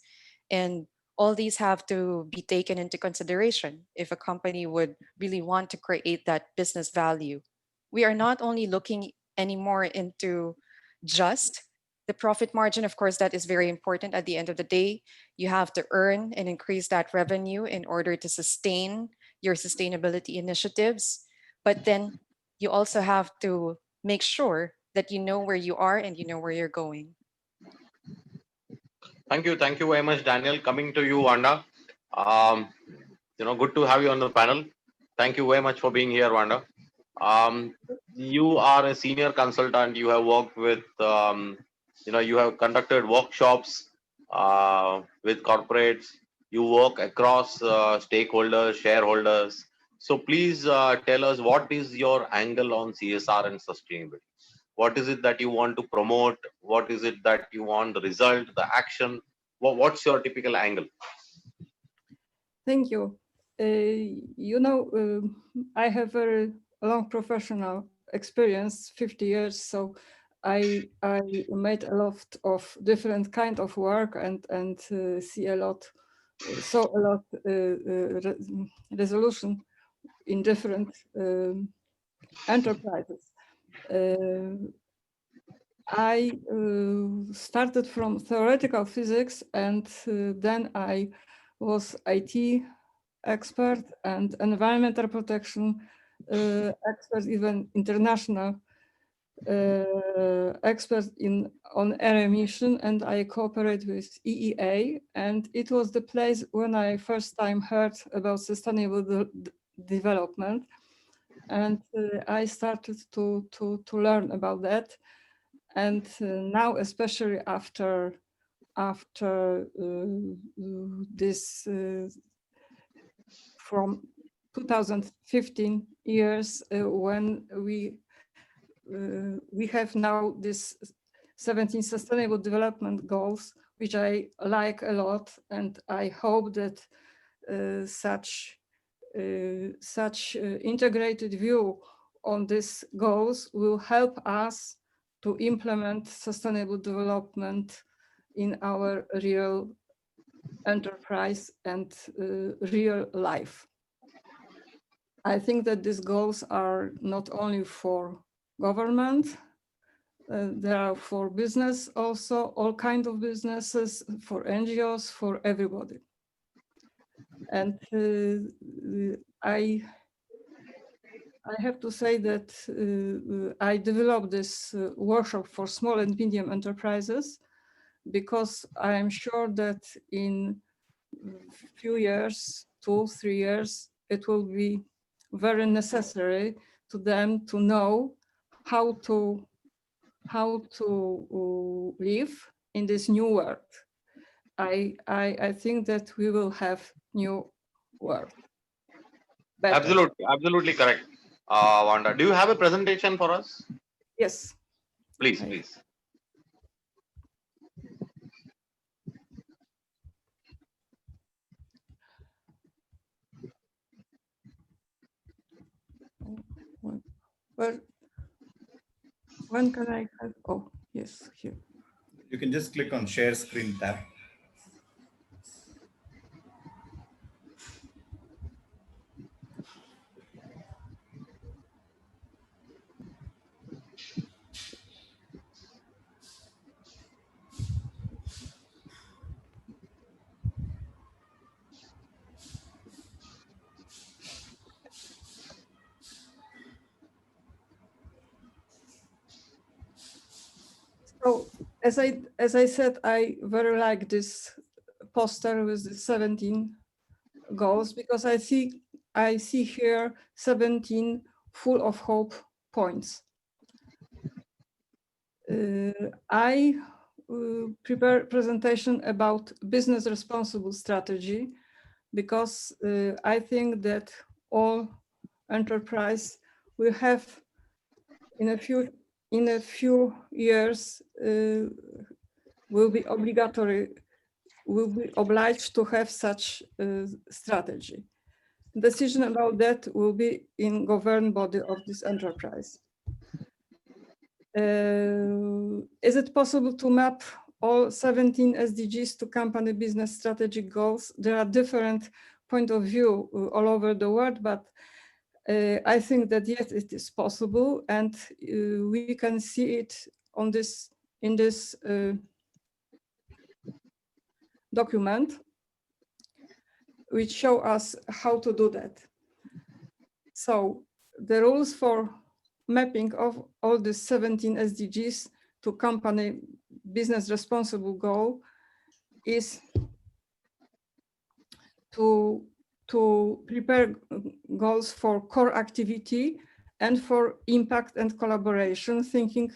And all these have to be taken into consideration if a company would really want to create that business value. We are not only looking anymore into just the profit margin. Of course, that is very important. At the end of the day, you have to earn and increase that revenue in order to sustain your sustainability initiatives. But then you also have to make sure that you know where you are and you know where you're going. Thank you very much, Daniel. Coming to you, Wanda. Um, good to have you on the panel. Thank you very much for being here, Wanda. Um, you are a senior consultant. You have worked with, you have conducted workshops with corporates. You work across stakeholders, shareholders. So please tell us, what is your angle on CSR and sustainability? What is it that you want to promote? What is it that you want, the result, the action? What's your typical angle? Thank you. I have very long professional experience, 50 years, so I made a lot of different kind of work and see a lot, saw a lot resolution in different enterprises. I started from theoretical physics, and then I was IT expert and environmental protection expert, even international expert on air emission, and I cooperate with EEA. And it was the place when I first time heard about sustainable development, and I started to learn about that. And now, especially after this from 2015 years when we have now this 17 Sustainable Development Goals, which I like a lot, and I hope that such integrated view on these goals will help us to implement sustainable development in our real enterprise and real life. I think that these goals are not only for government, they are for business also, all kinds of businesses, for NGOs, for everybody. And I have to say that I developed this workshop for small and medium enterprises because I am sure that in few years, 2-3 years, it will be very necessary to them to know how to live in this new world. I think that we will have new world. Better. Absolutely correct. Wanda, do you have a presentation for us? Yes. Please, please. Well, when can I have? Oh, yes, here. You can just click on share screen tab. So as I said, I very like this poster with the 17 goals because I see here 17 full of hope points. I prepare presentation about business responsible strategy because I think that all enterprise will have in a few years will be obliged to have such strategy. Decision about that will be in governing body of this enterprise. Is it possible to map all 17 SDGs to company business strategic goals? There are different point of view all over the world, but I think that yes, it is possible, and we can see it on this in this document, which show us how to do that. So the rules for mapping of all the 17 SDGs to company business responsible goal is to prepare goals for core activity and for impact and collaboration, thinking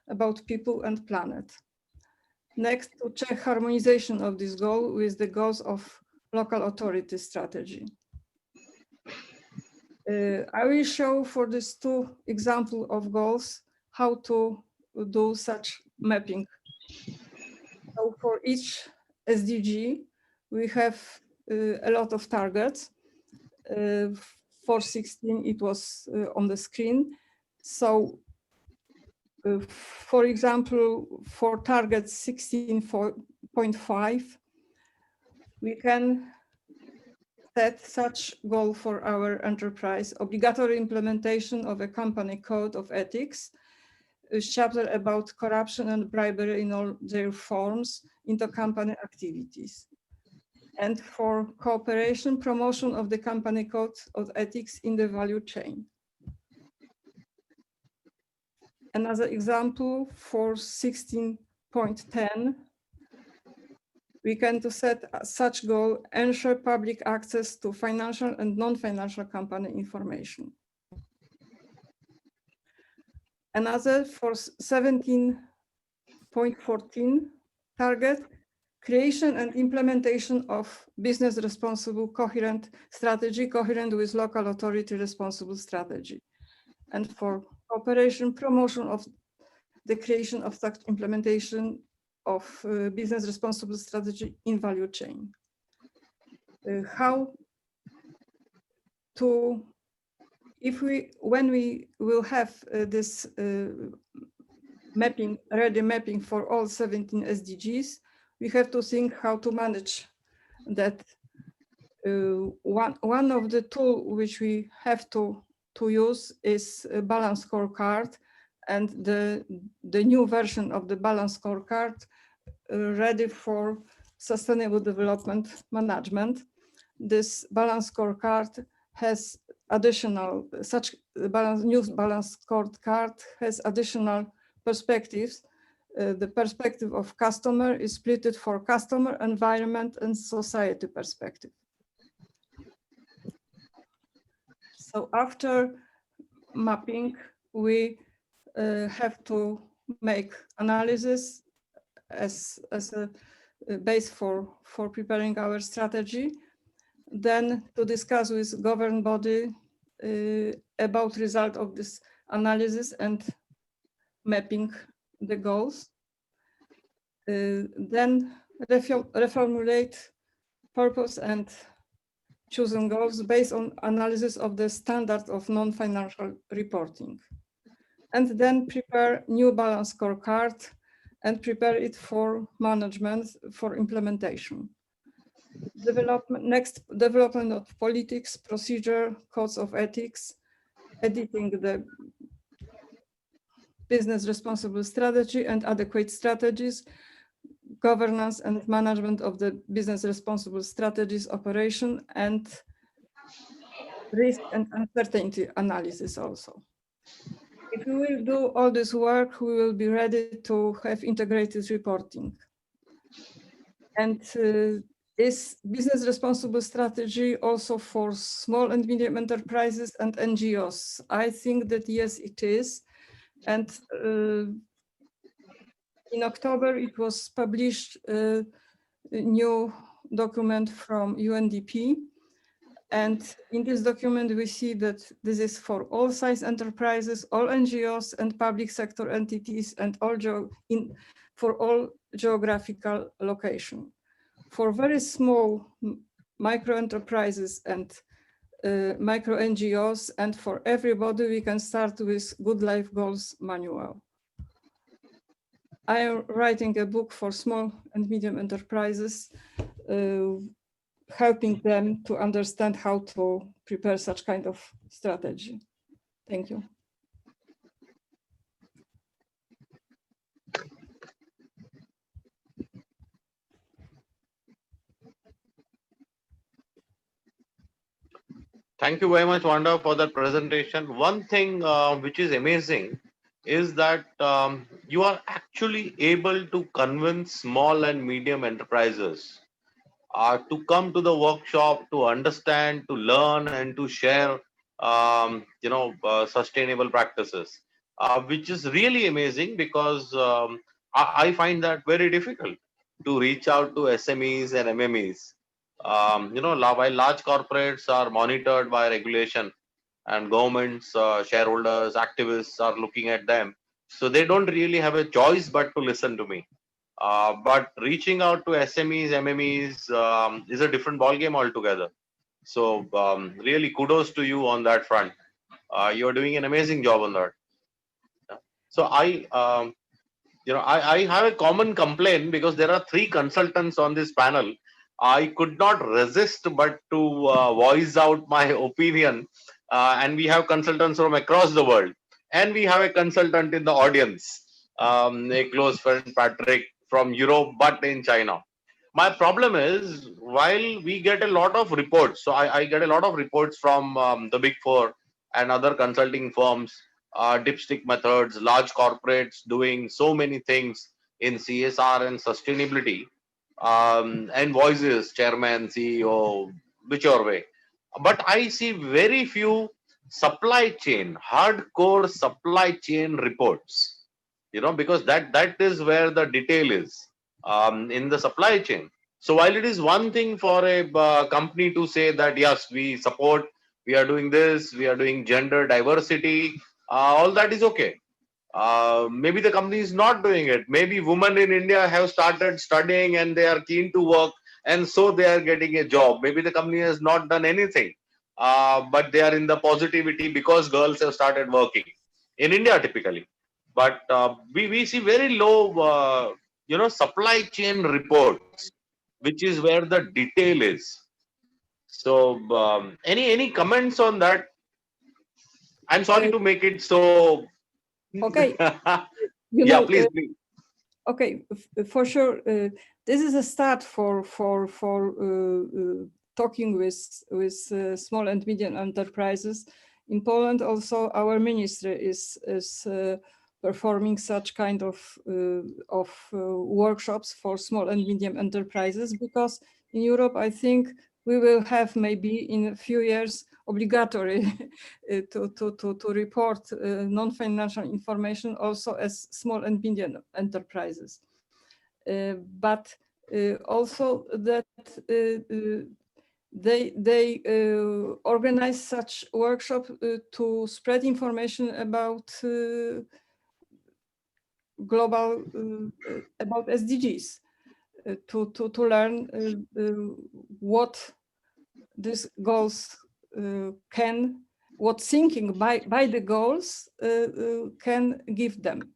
about people and planet. Next, to check harmonization of this goal with the goals of local authority strategy. I will show for these two examples of goals how to do such mapping. So for each SDG, we have a lot of targets. For 16, it was on the screen. So, for example, for target 16.5, we can set such goal for our enterprise: obligatory implementation of a company code of ethics, a chapter about corruption and bribery in all their forms into company activities. And for cooperation, promotion of the company code of ethics in the value chain. Another example for 16.10, we can to set such goal: ensure public access to financial and non-financial company information. Another for 17.14 target: creation and implementation of business responsible coherent strategy, coherent with local authority responsible strategy. And for cooperation, promotion of the creation of such implementation of business responsible strategy in value chain. How to, when we will have this ready mapping for all 17 SDGs, we have to think how to manage that. One of the tools which we have to use is a balance scorecard, and the new version of the balance scorecard ready for sustainable development management. This balance scorecard has additional, new balance scorecard has additional perspectives. The perspective of customer is split for customer, environment, and society perspective. So after mapping, we have to make analysis as a base for preparing our strategy. Then to discuss with government body about result of this analysis and mapping the goals. Then reformulate purpose and chosen goals based on analysis of the standard of non-financial reporting. And then prepare new balance scorecard and prepare it for management for implementation. Development of politics, procedure, codes of ethics, editing the business responsible strategy and adequate strategies, governance and management of the business responsible strategies operation, and risk and uncertainty analysis also. If we will do all this work, we will be ready to have integrated reporting. And is business responsible strategy also for small and medium enterprises and NGOs? I think that yes, it is. And in October, it was published a new document from UNDP. And in this document, we see that this is for all size enterprises, all NGOs and public sector entities, and for all geographical location. For very small micro enterprises and micro NGOs, and for everybody, we can start with Good Life Goals Manual. I am writing a book for small and medium enterprises, helping them to understand how to prepare such kind of strategy. Thank you. Thank you very much, Wanda, for that presentation. One thing which is amazing is that you are actually able to convince small and medium enterprises to come to the workshop, to understand, to learn, and to share, sustainable practices, which is really amazing because I find that very difficult to reach out to SMEs and MMEs. While large corporates are monitored by regulation and governments, shareholders, activists are looking at them, so they don't really have a choice but to listen to me. But reaching out to SMEs, MMEs is a different ballgame altogether. So really kudos to you on that front. You're doing an amazing job on that. So I have a common complaint because there are 3 consultants on this panel. I could not resist but to voice out my opinion. And we have consultants from across the world. And we have a consultant in the audience, a close friend, Patrick, from Europe, but in China. My problem is, while we get a lot of reports, so I get a lot of reports from the Big Four and other consulting firms, dipstick methods, large corporates doing so many things in CSR and sustainability, and voices, chairman, CEO, whichever way. But I see very few supply chain, hardcore supply chain reports, because that is where the detail is. in the supply chain. So while it is one thing for a company to say that yes, we support, we are doing this, we are doing gender diversity, all that is okay. Maybe the company is not doing it. Maybe women in India have started studying and they are keen to work, and so they are getting a job. Maybe the company has not done anything, but they are in the positivity because girls have started working in India typically. But we see very low, supply chain reports, which is where the detail is. So, any comments on that? I'm sorry to make it so. Okay, Yeah, please. Okay, for sure. This is a start for talking with small and medium enterprises. In Poland, also our ministry is performing such kind of workshops for small and medium enterprises, because in Europe, I think we will have maybe in a few years obligatory to report non-financial information also as small and medium enterprises. But also that they organize such workshop to spread information about global, about SDGs, to learn what these goals can, what thinking by the goals can give them.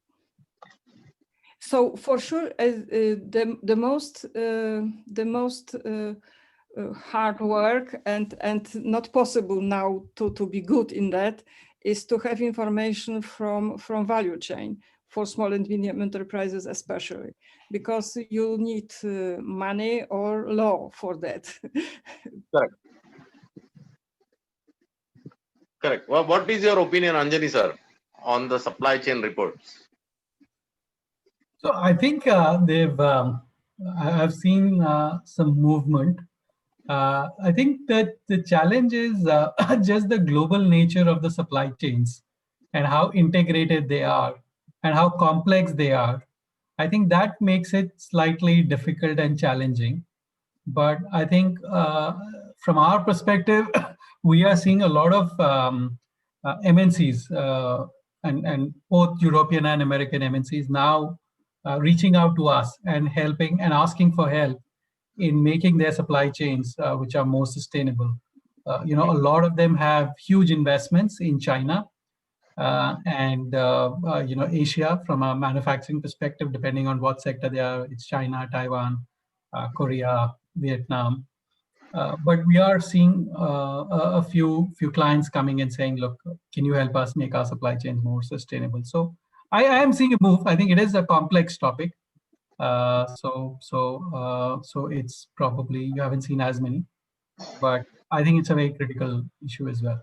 So for sure, the most hard work and not possible now to be good in that is to have information from value chain for small and medium enterprises, especially because you need money or law for that. Correct. Correct. Well, what is your opinion, Anjani sir, on the supply chain reports? So I think I've seen some movement. I think that the challenge is just the global nature of the supply chains and how integrated they are and how complex they are. I think that makes it slightly difficult and challenging. But I think from our perspective, we are seeing a lot of MNCs and both European and American MNCs now reaching out to us and helping and asking for help in making their supply chains which are more sustainable. A lot of them have huge investments in China and Asia from a manufacturing perspective, depending on what sector they are. It's China, Taiwan, Korea, Vietnam. But we are seeing a few clients coming and saying, look, can you help us make our supply chains more sustainable? So I am seeing a move. I think it is a complex topic. So it's probably, you haven't seen as many, but I think it's a very critical issue as well.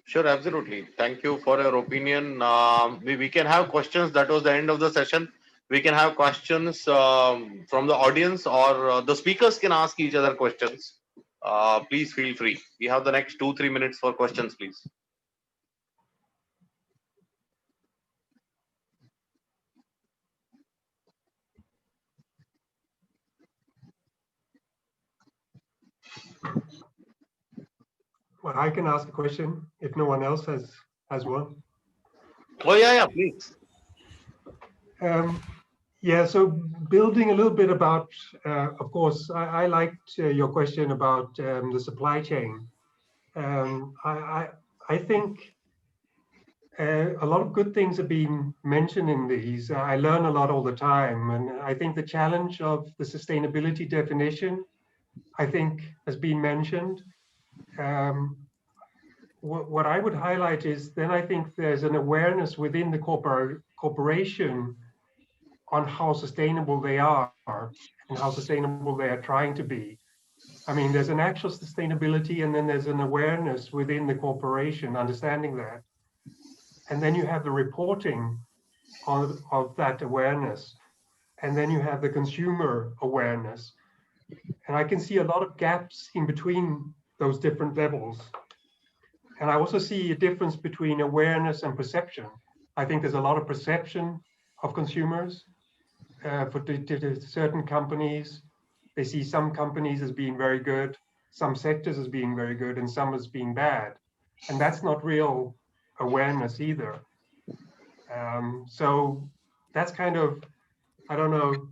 Sure, absolutely. Thank you for your opinion. We can have questions. That was the end of the session. We can have questions from the audience, or the speakers can ask each other questions. Please feel free. We have the next 2-3 minutes for questions, please. Well, I can ask a question if no one else has one. Oh, yeah, please. Yeah, so building a little bit about, of course, I liked your question about the supply chain. I think a lot of good things are being mentioned in these. I learn a lot all the time, and I think the challenge of the sustainability definition, I think, has been mentioned. What I would highlight is then I think there's an awareness within the corporation on how sustainable they are and how sustainable they are trying to be. I mean, there's an actual sustainability, and then there's an awareness within the corporation understanding that. And then you have the reporting of that awareness. And then you have the consumer awareness. And I can see a lot of gaps in between those different levels. And I also see a difference between awareness and perception. I think there's a lot of perception of consumers, to certain companies. They see some companies as being very good, some sectors as being very good, and some as being bad. And that's not real awareness either. So that's kind of, I don't know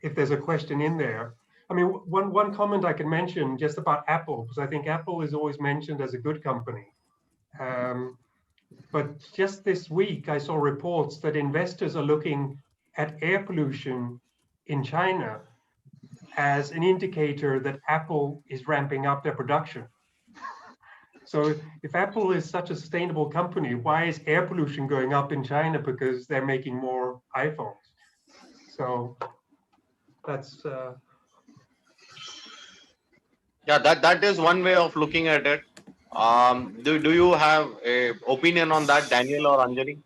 if there's a question in there. I mean, one comment I can mention just about Apple, because I think Apple is always mentioned as a good company. But just this week, I saw reports that investors are looking at air pollution in China as an indicator that Apple is ramping up their production. So if Apple is such a sustainable company, why is air pollution going up in China? Because they're making more iPhones. So that's Yeah, that is one way of looking at it. Do you have a opinion on that, Daniel or Anjani?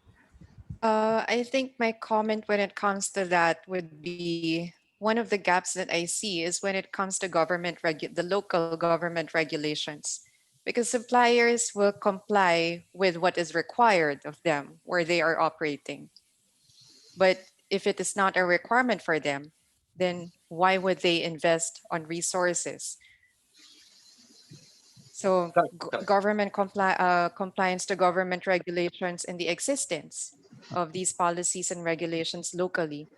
I think my comment when it comes to that would be one of the gaps that I see is when it comes to the local government regulations, because suppliers will comply with what is required of them where they are operating. But if it is not a requirement for them, then why would they invest on resources? So Correct. compliance to government regulations and the existence of these policies and regulations locally.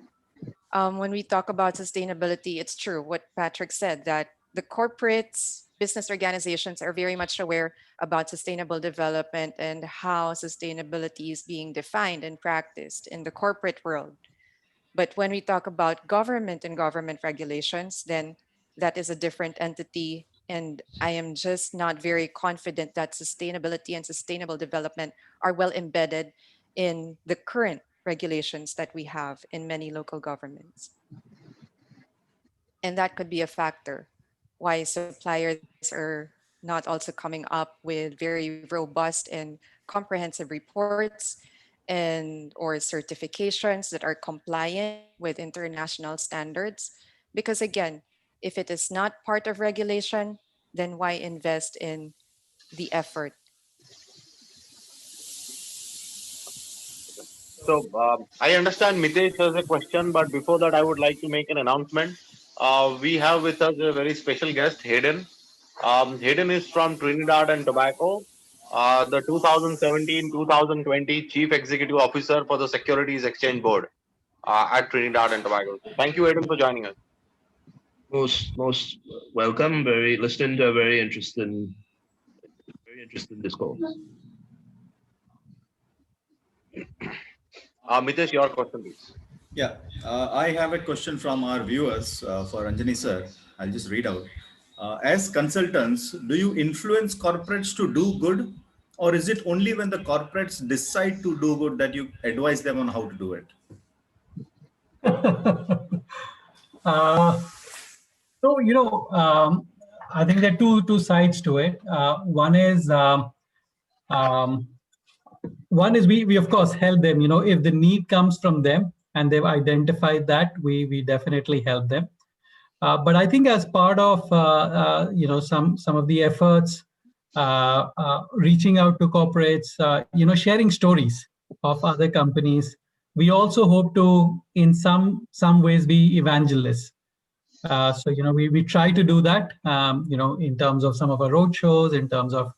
When we talk about sustainability, it's true what Patrick said, that the corporates, business organizations are very much aware about sustainable development and how sustainability is being defined and practiced in the corporate world. But when we talk about government and government regulations, then that is a different entity. And I am just not very confident that sustainability and sustainable development are well embedded in the current regulations that we have in many local governments. And that could be a factor why suppliers are not also coming up with very robust and comprehensive reports and or certifications that are compliant with international standards. Because again, if it is not part of regulation, then why invest in the effort? So I understand Mitesh has a question, but before that, I would like to make an announcement. We have with us a very special guest, Hayden. Hayden is from Trinidad and Tobago, the 2017-2020 Chief Executive Officer for the Securities Exchange Board at Trinidad and Tobago. Thank you, Hayden, for joining us. Most welcome. Listening to a very interesting discourse. Mitesh, your question, please. Yeah, I have a question from our viewers for Anjani sir. I'll just read out. As consultants, do you influence corporates to do good, or is it only when the corporates decide to do good that you advise them on how to do it? So, I think there are two sides to it. One is we of course help them. If the need comes from them and they've identified that, we definitely help them. But I think as part of some of the efforts, reaching out to corporates, sharing stories of other companies, we also hope to in some ways be evangelists. So we try to do that in terms of some of our roadshows, in terms of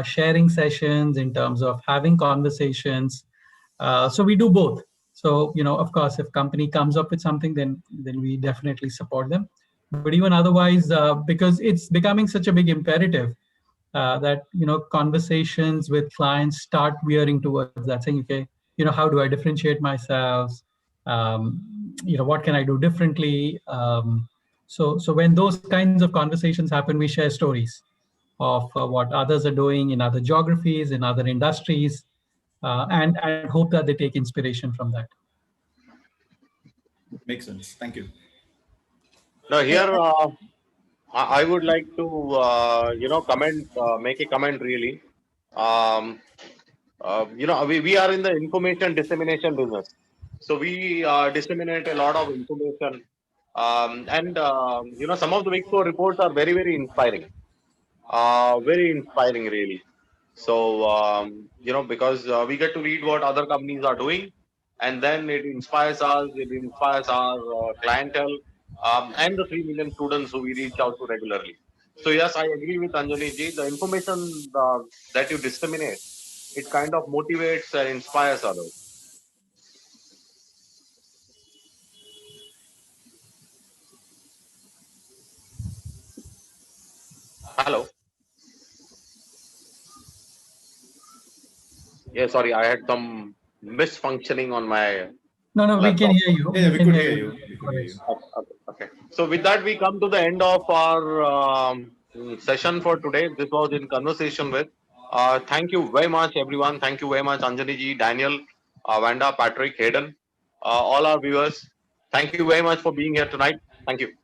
sharing sessions, in terms of having conversations. So we do both. So of course, if company comes up with something, then we definitely support them. But even otherwise, because it's becoming such a big imperative that conversations with clients start veering towards that, saying, okay, how do I differentiate myself? What can I do differently? So when those kinds of conversations happen, we share stories of what others are doing in other geographies, in other industries, and hope that they take inspiration from that. Makes sense. Thank you. Now here, I would like to make a comment really. We are in the information dissemination business, so we disseminate a lot of information, and some of the Big Four reports are very inspiring really. So because we get to read what other companies are doing, and then it inspires us, it inspires our clientele, and the 3 million students who we reach out to regularly. So yes, I agree with Anjani ji. The information that you disseminate, it kind of motivates and inspires others. Hello. Yeah, sorry, I had some misfunctioning on my No, we can laptop. hear you. Yeah, we can could hear hear you. you. We could hear you. Okay. So with that, we come to the end of our session for today. This was in conversation with. Thank you very much, everyone. Thank you very much, Anjani ji, Daniel, Wanda, Patrick, Hayden, all our viewers. Thank you very much for being here tonight. Thank you.